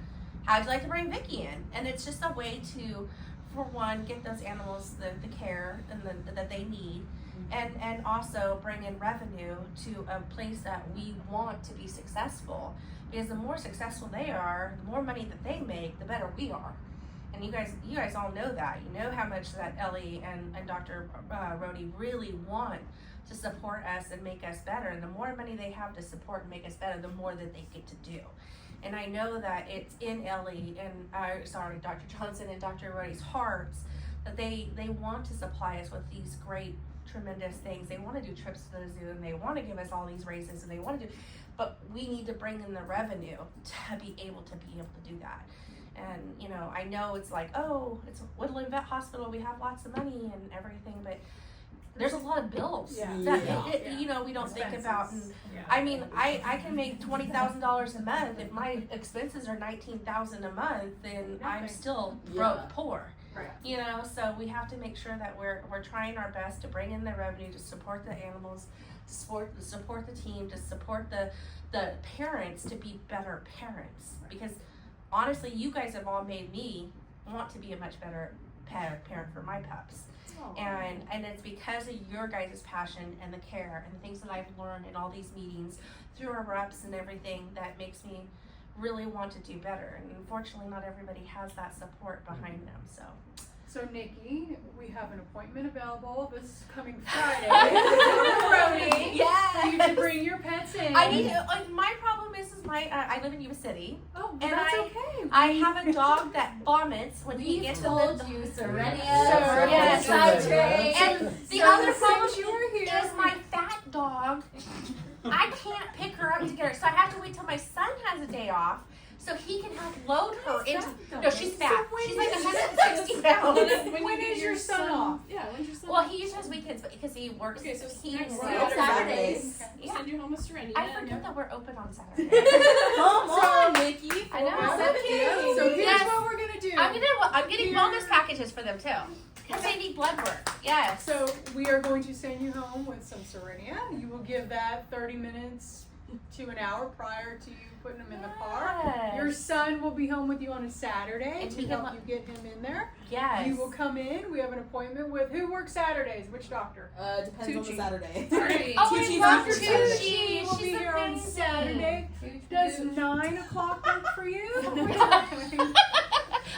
how'd you like to bring Vicky in? And it's just a way to, for one, get those animals the care and that they need, and also bring in revenue to a place that we want to be successful. Because the more successful they are, the more money that they make, the better we are. And you guys all know that. You know how much that Ellie and Dr. Rhodey really want to support us and make us better. And the more money they have to support and make us better, the more that they get to do. And I know that it's in Ellie and Dr. Johnson and Dr. Rhodey's hearts that they want to supply us with these great, tremendous things. They want to do trips to the zoo and they want to give us all these races and they want to do, but we need to bring in the revenue to be able to do that. And, you know, I know it's like, oh, it's Woodland Vet Hospital, we have lots of money and everything, but there's a lot of bills that you know, we don't think about. And I mean, I can make $20,000 a month. If my expenses are $19,000 a month, then I'm still broke poor. Right. You know, so we have to make sure that we're trying our best to bring in the revenue to support the animals, to support the team, to support the parents to be better parents. Because honestly, you guys have all made me want to be a much better parent for my pups. And it's because of your guys' passion and the care and the things that I've learned in all these meetings through our reps and everything that makes me really want to do better. And unfortunately, not everybody has that support behind them. So Nikki, we have an appointment available this coming Friday. Brody. Yes. You can bring your pets in. I need to. My problem is I live in Yuba City. Oh, and that's okay. I have a dog that vomits when he gets to live. you, Serenia. Yes. And the other problem you were here. is my fat dog. I can't pick her up to get her, so I have to wait till my son has a day off, so he can help load her into. No, she's fat. She's like 160 pounds. When is your son off? Yeah, when's your son? Well, he usually has weekends, but because he works. Okay, so he next works Saturday. Saturdays. Yeah. Send you home with Serenia. I forget that we're open on Saturday. Come on, Nikki. I know. So here's Yes. what we're gonna do. I'm getting wellness packages for them too, because they need blood work. Yes. So we are going to send you home with some Serenia. You will give that 30 minutes to an hour prior to you putting them in the car. Yes. Your son will be home with you on a Saturday And to he help can- you get him in there. Yes. You will come in. We have an appointment with who works Saturdays? Which doctor? Depends on the Saturday. Oh, Tucci's I love on Tucci. Tucci will be She's here on amazing. Saturday. Does 9 o'clock work for you?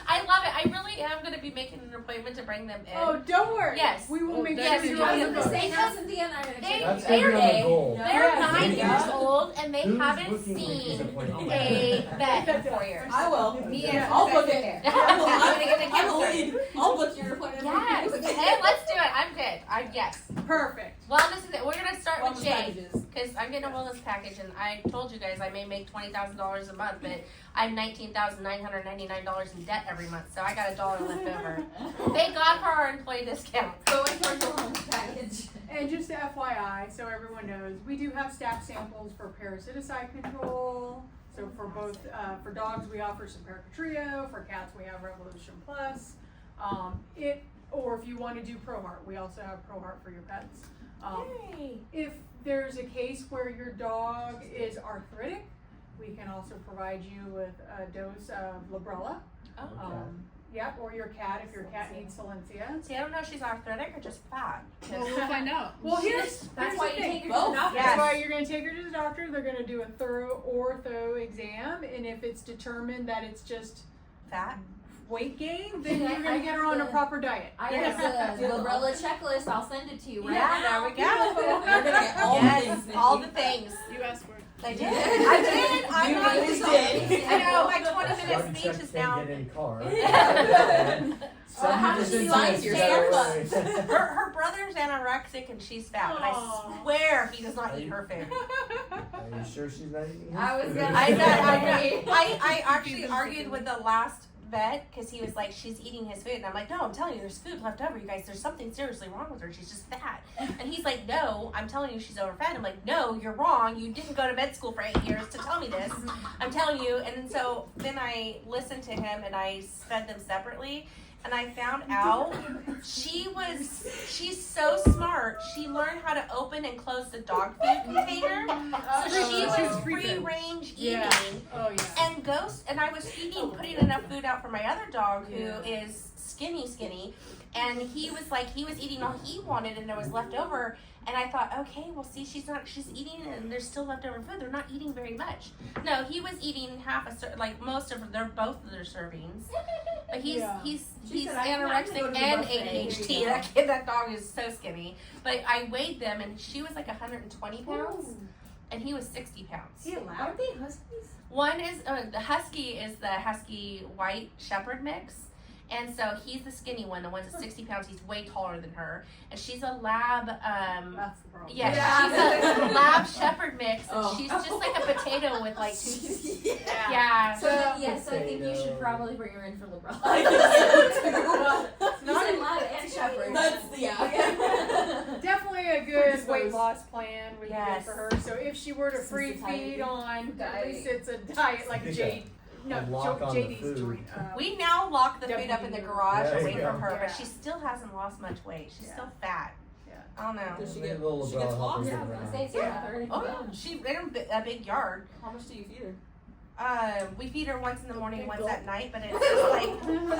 I love it. I really am going to be making an appointment to bring them in. Oh, don't worry. Yes. We will make yes, sure you you're are on the the boat. same. Cynthia and I are going to They- check That's they're gonna be on the day. goal. They're Yeah. 9 Yeah. years old and they Who's haven't booking Nikki's seen appointment? a vet in 4 years. I will. Me Yeah. and I'll book Rebecca it. there. I'm gonna get the I'm the counselor. lead. I'll book your appointment. Yes. Hey, let's do it. I'm good. Yes. Perfect. Wellness is it. We're gonna start with Wellness Jay packages. because I'm getting a wellness package, and I told you guys I may make $20,000 a month, but I'm $19,999 in debt every month, so I got $1 left over. Thank God for our employee discount. Going towards the home package. And just to FYI, so everyone knows, we do have staff samples for parasiticide control. So for both, for dogs, we offer Simparica Trio. For cats, we have Revolution Plus. Or if you want to do ProHeart, we also have ProHeart for your pets. Yay. If there's a case where your dog is arthritic, we can also provide you with a dose of Librela. Oh. Yep, or your cat if your cat needs Silencia. See, I don't know if she's arthritic or just fat. Well, we'll find out. Well, here's That's the why you thing. take her to the doctor. Yes. That's why you're going to take her to the doctor. They're going to do a thorough ortho exam, and if it's determined that it's just Fat? weight gain, then Yeah, you're going I to get her on a have proper diet. I Yes. have the Librela checklist. I'll send it to you right Yeah, now. there we go. You're gonna get all the Yes, things, Nikki. all the things. You asked for it. I did. I did. I'm You not really just did. I know, my 20 Starting minute speech check is can't now. get in car. how does she like your Her brother's anorexic and she's fat, but I Aw. swear he does not eat her food. Are you sure she's not eating? I was gonna I say know. I actually argued with the vet because he was like, she's eating his food. And I'm like, no, I'm telling you, there's food left over, you guys. There's something seriously wrong with her. She's just fat. And he's like, no, I'm telling you she's overfed. I'm like, no, you're wrong. You didn't go to med school for 8 years to tell me this. I'm telling you. And then I listened to him and I fed them separately. And I found out she's so smart. She learned how to open and close the dog food container. So she was free range eating. Yeah. Oh yeah. And I was putting enough food out for my other dog who is skinny. And he was eating all he wanted and there was left over. And I thought, okay, well, see, she's eating and there's still leftover food. They're not eating very much. No, he was eating both of their servings. But he's anorexic and ADHD. That dog is so skinny. But I weighed them and she was like 120 pounds. Ooh. And he was 60 pounds. Are they huskies? One is, the husky is the husky white shepherd mix. And so he's the skinny one. The one's at 60 pounds. He's way taller than her. And she's a lab, That's the problem. she's a lab shepherd mix. And she's just like a potato with like two. Yeah. So I think you should probably bring her in for Liberal. Not in lab and shepherd. Definitely a good weight loss plan would be good Yes. for her. So if she were to free feed on, at least it's a diet like Yeah. JD's food. doing. We now lock the food up in the garage Yeah, away yeah. from her, Yeah. but she still hasn't lost much weight. She's Yeah. still fat. Yeah. I don't know. Does she Maybe get, a little she gets help her lost? get Yeah, I was around. gonna say, Yeah. Oh yeah, she in a big yard. How much do you feed her? We feed her once in the morning, once at night, but it's just like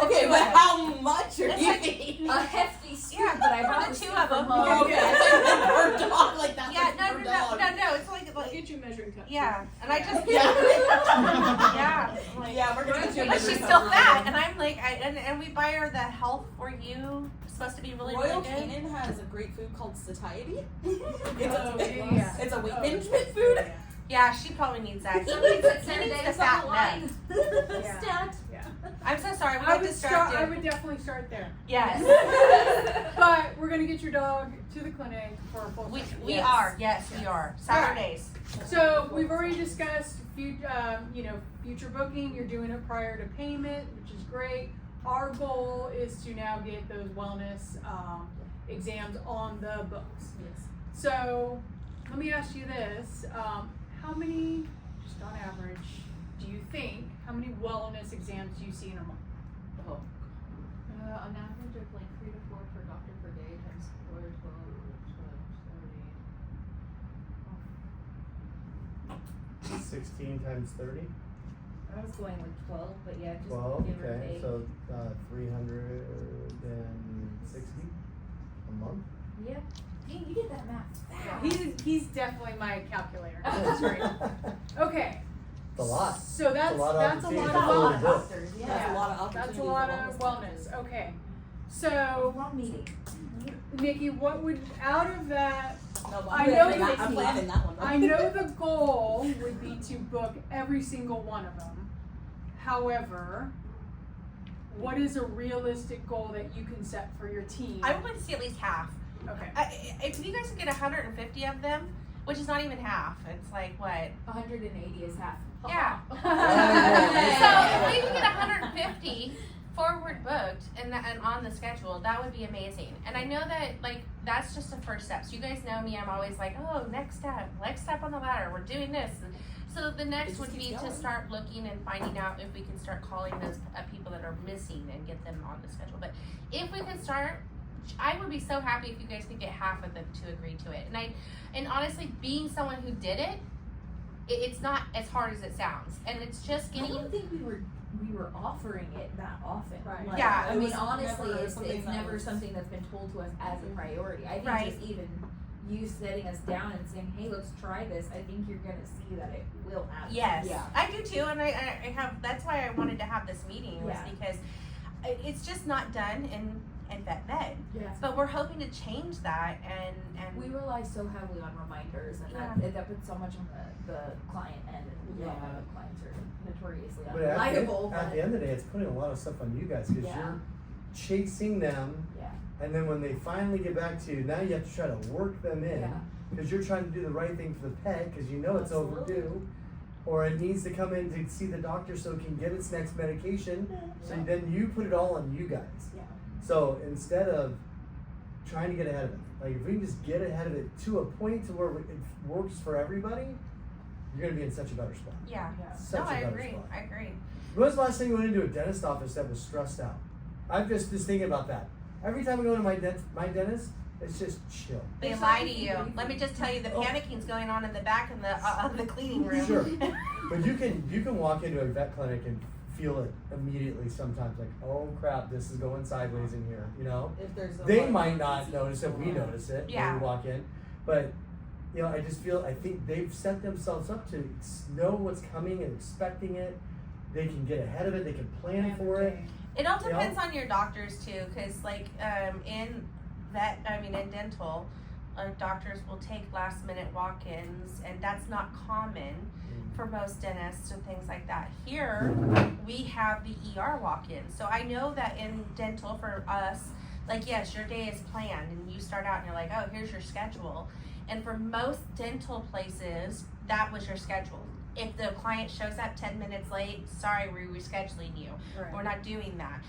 Okay, but how much are It's you like- feeding? A hefty scoop, Yeah, but I for brought the the two scoop of them. from home. Okay, per dog, like that. yeah, like per dog. no. It's like I'll get you a measuring cup. yeah, and I just Yeah. yeah, I'm like, Yeah, we're gonna get you a but she's measuring still cup. fat, and I'm like, and we buy her the Health for You. It's supposed to be really Royal really good. Canin has a great food called satiety. Oh, yeah. It's a weight Oh. management food. Yeah. Yeah, she probably needs that. He He needs needs 10 the days fat on the nut. line. Yeah. Stat. Yeah. I'm so sorry, we I got would distracted. definitely start there. Yes. But we're gonna get your dog to the clinic for a full We check. we Yes. are, yes, we are. Saturdays. So we've already discussed future booking. You're doing it prior to payment, which is great. Our goal is to now get those wellness exams on the books. Yes. So let me ask you this: how many, just on average, do you think how many wellness exams do you see in a month? On average of like 3 to 4 per doctor per day times 4, 12, 30. 16 times 30? I was going with 12, but yeah, just 12, give or okay, take. so 360 a month? Yeah. Hey, you did that math fast. He's definitely my calculator. That's great. Okay. It's a lot. So that's a lot of that's a opportunities. lot That's a lot of of doctors, That's yeah. a lot of opportunities. that's a lot for of wellness. wellness. Okay. So Wrong meeting. Nikki, what would out of that? No, I I'm know planning that- that- I'm planning that one. I know the goal would be to book every single one of them. However, what is a realistic goal that you can set for your team? I would like to see at least half. Okay. If you guys can get 150 of them, which is not even half, it's like what? 180 is half. Yeah. Yeah. So if we can get 150 forward booked and on the schedule, that would be amazing. And I know that that's just the first step. So you guys know me, I'm always like, oh, next step on the ladder, we're doing this. And so the next would be to start looking and finding out if we can start calling those people that are missing and get them on the schedule. But if we could start, I would be so happy if you guys could get half of them to agree to it. And honestly, being someone who did it, it's not as hard as it sounds. And it's just I getting. don't think we were offering it that often. Right. Like, Yeah. I It mean, was honestly, never it's something that never was- something that's been told to us as a priority. I think Right. just even you setting us down and saying, "Hey, let's try this," I think you're gonna see that it will happen. Yes, Yeah. I do too, and I have. That's why I wanted to have this meeting was Yeah. because it's just not done in vet med. Yeah. But we're hoping to change that, and We rely so heavily on reminders, and that puts so much on the client end. And we know how the clients are notoriously But at unreliable. the end of the day, it's putting a lot of stuff on you guys because Yeah. you're chasing them, Yeah. and then when they finally get back to you, now you have to try to work them in Yeah. because you're trying to do the right thing for the pet because you know it's Absolutely. overdue, or it needs to come in to see the doctor so it can get its next medication. So then you put it all on you guys. Yeah. So instead of trying to get ahead of it, like if we can just get ahead of it to a point to where it works for everybody, you're gonna be in such a better spot. Yeah. Such No, a I better agree. spot. I agree. When was the last time you went into a dentist office that was stressed out? I'm just thinking about that. Every time I go to my dentist, it's just chill. They lie to you. Let me just tell you, the panicking's going on in the back of the cleaning room. Sure. But you can walk into a vet clinic and feel it immediately sometimes, like, oh crap, this is going sideways in here, you know? If there's a They lot of might not disease notice it, we going on. notice it Yeah. when we walk in. But, you know, I think they've set themselves up to know what's coming and expecting it. They can get ahead of it, they can plan for it. It all You know? depends on your doctors too, because like in dental, doctors will take last minute walk-ins, and that's not common for most dentists and things like that. Here, we have the ER walk-ins. So I know that in dental for us, like yes, your day is planned and you start out and you're like, oh, here's your schedule. And for most dental places, that was your schedule. If the client shows up 10 minutes late, sorry, we're rescheduling you. Right. We're not doing that.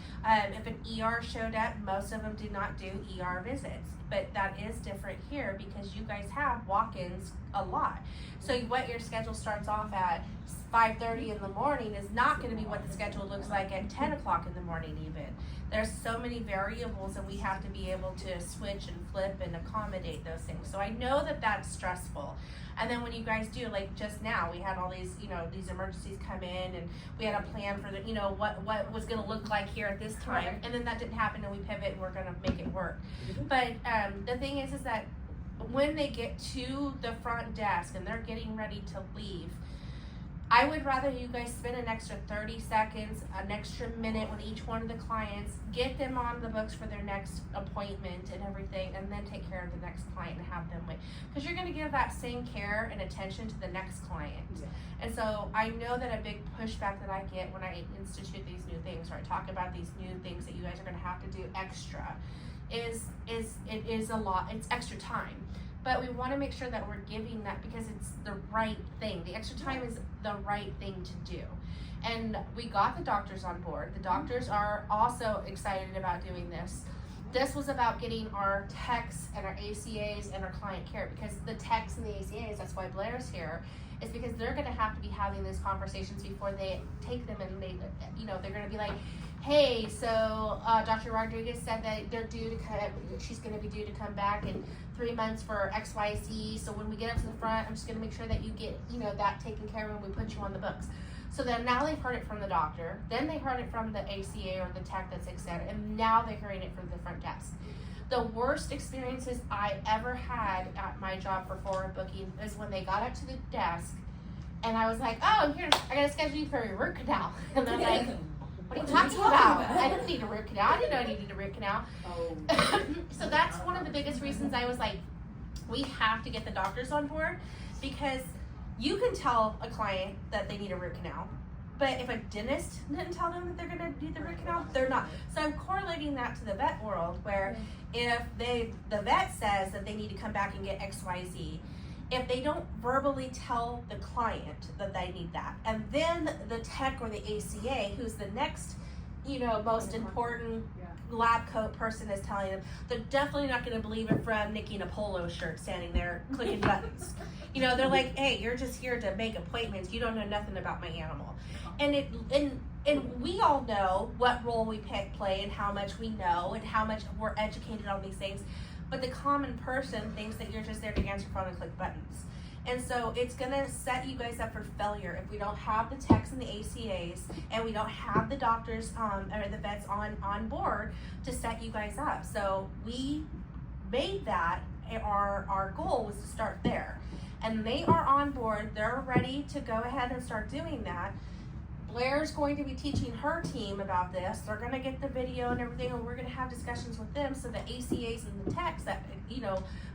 If an ER showed up, most of them do not do ER visits. But that is different here because you guys have walk-ins a lot. So what your schedule starts off at 5:30 in the morning is not going to be what the schedule looks like at 10 o'clock in the morning even. There's so many variables, and we have to be able to switch and flip and accommodate those things. So I know that that's stressful. And then when you guys do, like just now, we had all these, these emergencies come in, and we had a plan for the, what was going to look like here at this time. And then that didn't happen, and we pivot, and we're going to make it work. But the thing is that when they get to the front desk and they're getting ready to leave, I would rather you guys spend an extra 30 seconds, an extra minute with each one of the clients, get them on the books for their next appointment and everything, and then take care of the next client and have them wait. Because you're going to give that same care and attention to the next client. Yeah. And so I know that a big pushback that I get when I institute these new things, or I talk about these new things that you guys are going to have to do extra, is it is a lot. It's extra time. But we want to make sure that we're giving that because it's the right thing. The extra time is the right thing to do. And we got the doctors on board. The doctors are also excited about doing this. This was about getting our techs and our ACAs and our client care, because the techs and the ACAs, that's why Blair's here, is because they're going to have to be having these conversations before they take them, and they, they're going to be like, hey, so Dr. Rodriguez said that they're due to she's going to be due to come back in 3 months for XYZ. So when we get up to the front, I'm just going to make sure that you get, that taken care of when we put you on the books. So then now they've heard it from the doctor, then they heard it from the ACA or the tech that's etc., and now they're hearing it from the front desk. The worst experiences I ever had at my job for forward booking is when they got up to the desk and I was like, oh, here, I got to schedule you for a root canal. And they're like, what are you talking about? I didn't need a root canal. I didn't know I needed a root canal. Oh. So that's one of the biggest reasons I was like, we have to get the doctors on board, because you can tell a client that they need a root canal, but if a dentist didn't tell them that they're going to need the root canal, they're not. So I'm correlating that to the vet world, where if the vet says that they need to come back and get XYZ, if they don't verbally tell the client that they need that, and then the tech or the ACA, who's the next, most important lab coat person, is telling them, they're definitely not going to believe it from Nikki in a polo shirt standing there clicking buttons. They're like, hey, you're just here to make appointments. You don't know nothing about my animal. And we all know what role we play and how much we know and how much we're educated on these things. But the common person thinks that you're just there to answer phone and click buttons. And so it's going to set you guys up for failure if we don't have the techs and the ACAs, and we don't have the doctors or the vets on board to set you guys up. So we made that our goal was to start there. And they are on board. They're ready to go ahead and start doing that. Blair's going to be teaching her team about this. They're going to get the video and everything, and we're going to have discussions with them, so the ACAs and the techs that,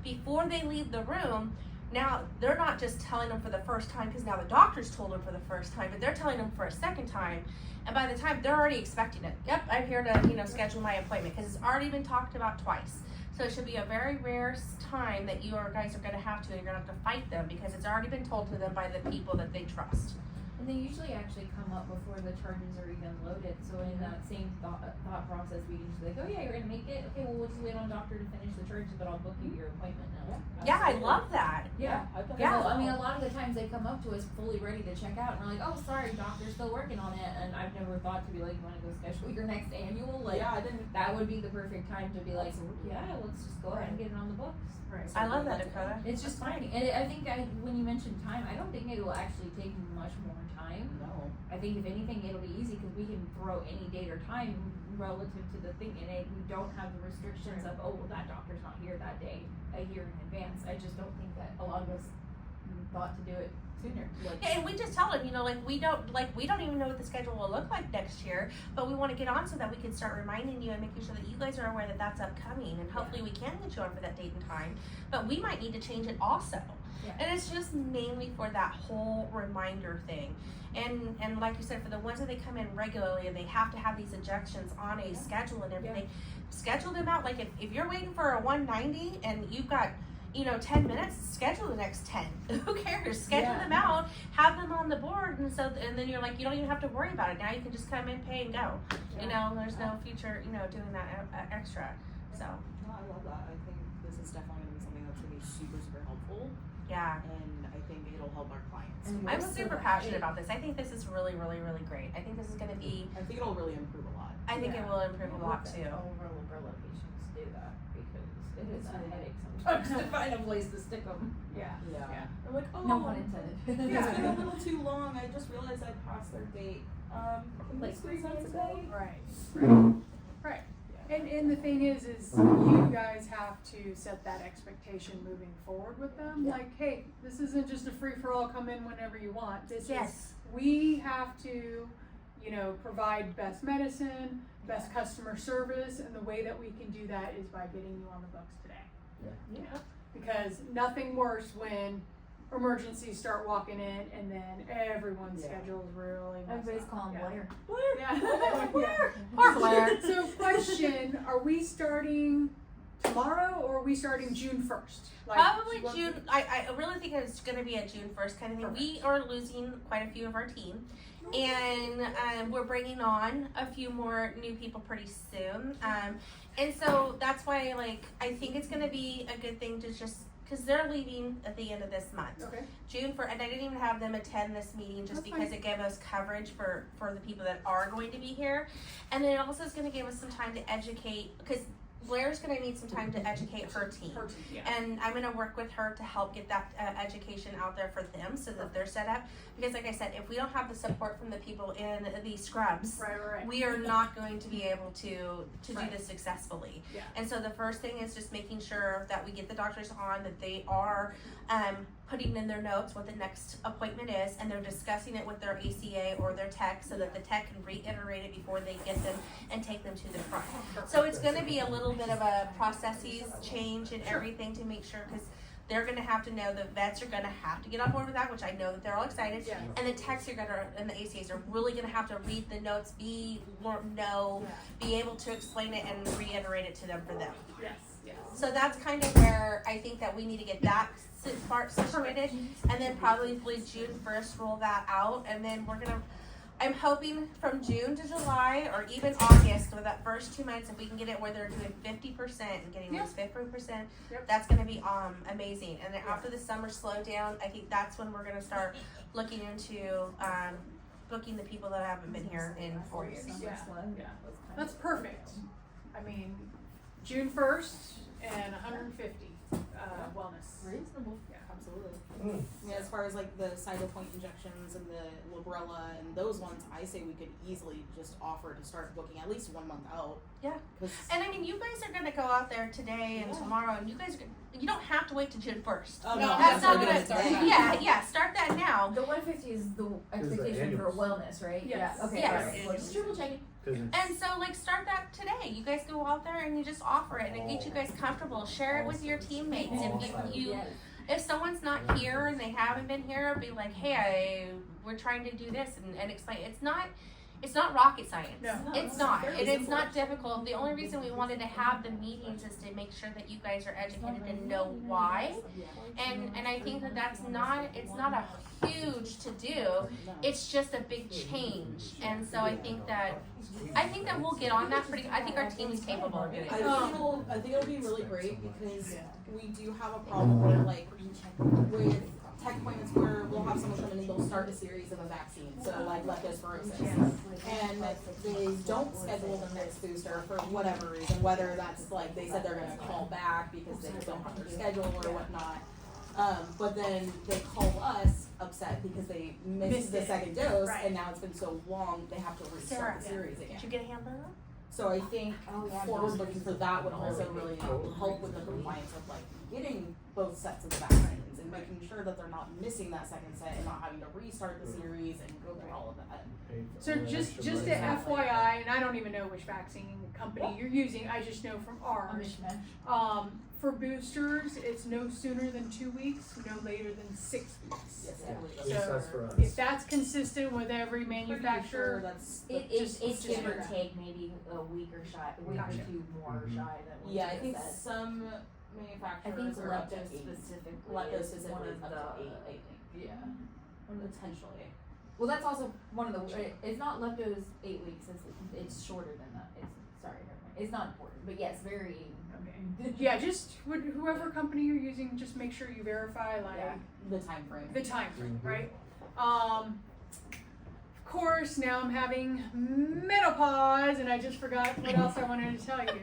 before they leave the room, now they're not just telling them for the first time because now the doctor's told them for the first time, but they're telling them for a second time. And by the time, they're already expecting it. Yep, I'm here to, schedule my appointment, because it's already been talked about twice. So it should be a very rare time that you guys are going to have to, and you're going to have to fight them, because it's already been told to them by the people that they trust. they usually actually come up before the charges are even loaded. So in that same thought process, we usually like, oh yeah, you're gonna make it. Okay, well we'll just wait on doctor to finish the charges, but I'll book you your appointment now. Yeah, I love that. Yeah. I've done Yeah. that. I mean, a lot of the times they come up to us fully ready to check out, and we're like, oh sorry, doctor's still working on it. And I've never thought to be like, you want to go schedule your next annual? Like, yeah, I didn't. that would be the perfect time to be like, yeah, let's just go ahead and get it on the books. Right. I love that, Dakota. It's just finding, and I think when you mentioned time, I don't think it will actually take much more time. No. I think if anything, it'll be easy because we can throw any date or time relative to the thing in it. We don't have the restrictions of, oh, well, that doctor's not here that day a year in advance. I just don't think that a lot of us thought to do it sooner. Like, Yeah, and we just tell them, you know, we don't even know what the schedule will look like next year, but we want to get on so that we can start reminding you and making sure that you guys are aware that that's upcoming, and hopefully we can get you on for that date and time, but we might need to change it also. Yeah. And it's just mainly for that whole reminder thing. And like you said, for the ones that they come in regularly and they have to have these injections on a schedule and everything, schedule them out. Like if you're waiting for a 190 and you've got 10 minutes, schedule the next 10. Who cares? Schedule them out, have them on the board, and then you're like, you don't even have to worry about it. Now you can just come in, pay, and go. There's no future, doing that extra. So. No, I love that. I think this is definitely going to be something that's going to be super, super helpful, Yeah. and I think it'll help our clients. And I'm super passionate about this. I think this is really, really, really great. I think this is going to be, I think it'll really improve a lot. I think it will improve a lot too. All of our locations do that because it is a headache sometimes to find a place to stick them. Yeah. Yeah. I'm like, oh, No pun intended. it's been a little too long. I just realized I passed their date. Can we Like squeeze 3 that months today? Right. And the thing is you guys have to set that expectation moving forward with them. Yeah. Like, hey, this isn't just a free for all, come in whenever you want. This is, Yes. we have to, provide best medicine, best customer service, and the way that we can do that is by getting you on the books today. Yeah. Because nothing worse when emergencies start walking in and then everyone's Yeah. schedule is really messed Everybody's up. calling Yeah. Blair. Yeah. Blair. Poor Blair. So question, are we starting tomorrow or are we starting June 1st? Probably June. I really think it's going to be a June 1st kind of thing. Perfect. We are losing quite a few of our team, and we're bringing on a few more new people pretty soon. And so that's why, I think it's going to be a good thing to just, because they're leaving at the end of this month. Okay. June 1st, and I didn't even have them attend this meeting just That's because fine. it gave us coverage for the people that are going to be here. And then it also is going to give us some time to educate, because Blair's going to need some time to educate her team. Yeah. And I'm going to work with her to help get that education out there for them so that they're set up. Because like I said, if we don't have the support from the people in the scrubs, Right. we are not going to be able to do Right. this successfully. Yeah. And so the first thing is just making sure that we get the doctors on, that they are putting in their notes what the next appointment is, and they're discussing it with their ACA or their tech so that the tech can reiterate it before they get them and take them to the front. So it's going to be a little bit of a processes change and everything to make sure, because they're going to have to know, the vets are going to have to get on board with that, which I know that they're all excited. Yeah. And the techs are going to, and the ACAs are really going to have to read the notes, be able to explain it and reiterate it to them for them. Yes. So that's kind of where I think that we need to get that part situated, and then probably June 1st roll that out, and then I'm hoping from June to July or even August, with that first 2 months, if we can get it where they're doing 50% and getting those 50%, that's going to be amazing. And then after the summer slow down, I think that's when we're going to start looking into booking the people that haven't been here in 4 years. Yeah. That's perfect. I mean, June 1st and 150 wellness. Reasonable. Yeah. Absolutely. Yeah, as far as the Cytopoint injections and the Librella and those ones, I say we could easily just offer to start booking at least 1 month out. Yeah. 'Cause And I mean, you guys are gonna go out there today and tomorrow, and you don't have to wait till June 1st. Oh, No, that's not we're what doing start it that. today. Yeah, start that now. The 150 is the expectation for annuals. wellness, right? Yes. Yeah. Okay. Yes. Alright. Well, just triple checking. And so, start that today. You guys go out there and you just offer it and get you guys comfortable. Share it with your teammates. If someone's not here and they haven't been here, be like, hey, we're trying to do this and explain. It's not rocket science. No. It's not. And it's not difficult. The only reason we wanted to have the meetings is to make sure that you guys are educated and know why. And I think that it's not a huge to do. It's just a big change. And so I think that we'll get on that I think our team is capable of doing it. I think it'll be really great because we do have a problem where like with tech appointments where we'll have someone come in and they'll start a series of a vaccine, so like leptospirosis, and they don't schedule the next booster for whatever reason, whether that's like they said they're going to call back because they don't have their schedule or whatnot. But then they call us upset because they missed the second dose, and now it's been so long they have to restart the series again. Did you get a hamburger? So I think forward looking for that would also really help with the compliance of like getting both sets of the vaccines and making sure that they're not missing that second set and not having to restart the series and go through all of that. So just a FYI, and I don't even know which vaccine company you're using, I just know from ours. For boosters, it's no sooner than 2 weeks, no later than 6 weeks. Yes, At least that's for us. If that's consistent with every manufacturer, That's It's give or Yeah. take maybe a week or Gotcha. 2 more Mhm. shy than what yeah. I you think said. some I manufacturers think are up to lepto 8. specifically Lepto is specifically one is of up to 8, the. I think. Yeah. Potentially. Well, that's also one of the. It's not lepto's 8 weeks. It's shorter than that. Never mind. It's not important, but yes, very. yeah, just whoever company you're using, just make sure you verify The time frame. the time frame, Mhm. right? Of course, now I'm having menopause, and I just forgot what else I wanted to tell you.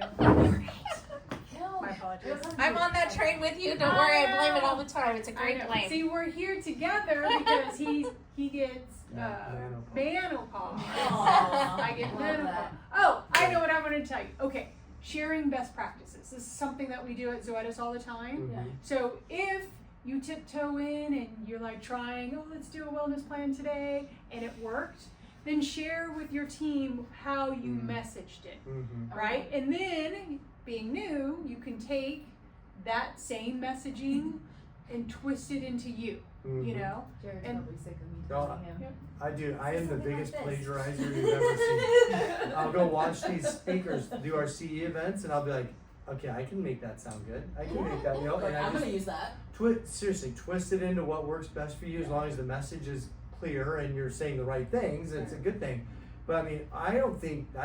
No. My apologies. I'm on that train with you. Don't worry, I blame it all the time. It's a I great know. blame. See, we're here together because he gets menopause. Aw, I get love menopause. that. Oh, I know what I wanted to tell you. Okay, sharing best practices. This is something that we do at Zoeits all the time. Yeah. So if you tiptoe in and you're like trying, oh, let's do a wellness plan today, and it worked, then share with your team how you messaged it, Mm-hmm. right? And then, being new, you can take that same messaging and twist it into you, you know? Jared's And- probably sick of me Oh, telling him. I do. I am the Something like biggest this. plagiarizer you've ever seen. I'll go watch these speakers do our CE events, and I'll be like, okay, I can make that sound good. I can make that, you know. Like, And I I'm just gonna use that. seriously twist it into what works best for you, as long as the message is clear and you're saying the right things. It's a good thing. But I mean, I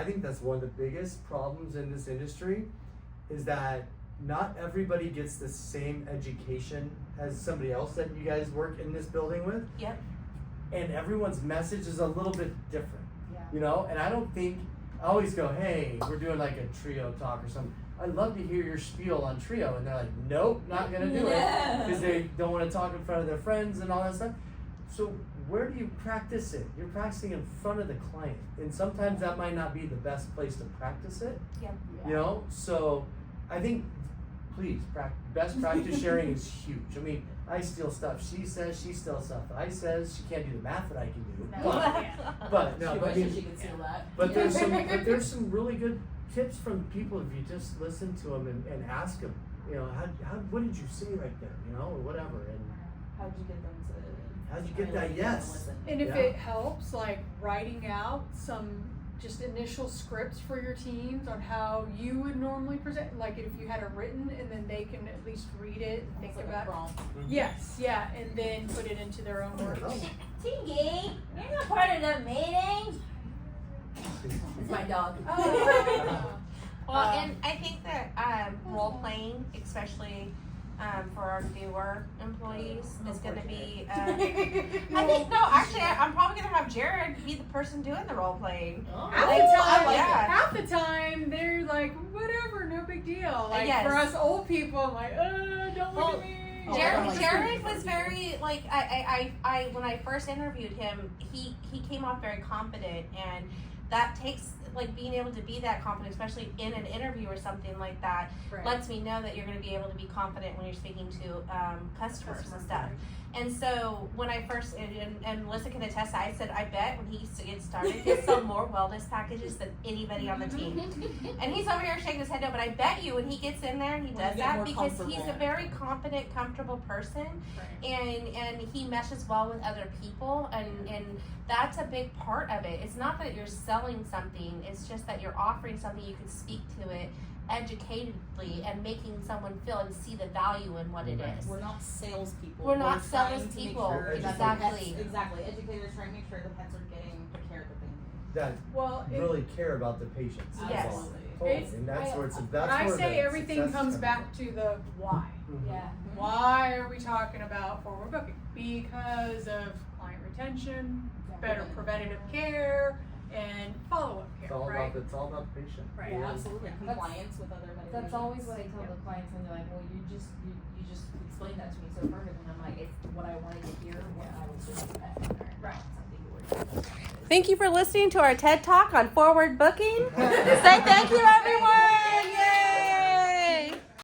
think that's one of the biggest problems in this industry, is that not everybody gets the same education as somebody else that you guys work in this building with. Yep. And everyone's message is a little bit different, Yeah. you know? And I don't think, I always go, hey, we're doing like a trio talk or something. I'd love to hear your spiel on trio. And they're like, nope, not gonna do it. Because they don't want to talk in front of their friends and all that stuff. So where do you practice it? You're practicing in front of the client. And sometimes that might not be the best place to practice it. Yep. You know, so I think, please, best practice sharing is huge. I mean, I steal stuff she says, she steals stuff I says. She can't do the math that I can do. But no, She I wishes mean, she could steal that. but there's some really good tips from people if you just listen to them and ask them. You know, what did you say right there? You know, or whatever. And How'd you get them to? how'd you get really that? Yes. listen? And if Yeah. it helps, like writing out some just initial scripts for your teams on how you would normally present, like if you had it written, and then they can at least read it and think It's like a about it. prompt. Yes, yeah, and then put it into their own words. Tingy, you're not part of the meeting. It's my dog. Well, and I think that role playing, especially for our newer employees, is going to be. I think I'm probably going to have Jared be the person doing the role playing. Half Like, the time, yeah. half the time they're like, whatever, no big deal. Like Yes. for us old people, I'm like, don't look at me. Jared was very like I when I first interviewed him, he came off very confident, and that takes like being able to be that confident, especially in an interview or something like that, lets me know that you're going to be able to be confident when you're speaking to customers and stuff. And so when I first, and Melissa can attest, I said, I bet when he used to get started, he'll sell more wellness packages than anybody on the team. And he's over here shaking his head no, but I bet you when he gets in there and he does that, because he's a very confident, comfortable person, and he meshes well with other people, and that's a big part of it. It's not that you're selling something, it's just that you're offering something, you can speak to it educatedly and making someone feel and see the value in what it is. We're not salespeople. We're not trying to make salespeople. sure that the Exactly. pets- exactly. Educators trying to make sure the pets are getting the care that they need. That Well, really care about the patients. Yes. Absolutely. Totally. It's- And that's where it's but that's I where say the everything success comes from. back to the why. Mhm. Yeah. Why are we talking about forward booking? Because of client retention, better preventative care, and follow-up care, right? It's all about the patient. Right. Yeah, absolutely. Compliance with other medications. That's always what I tell the clients when they're like, well, you just explained that to me so perfectly. And I'm like, it's what I wanted to hear when I was just a pet owner. Right. Something you were doing. Thank you for listening to our TED Talk on forward booking. Say thank you, everyone.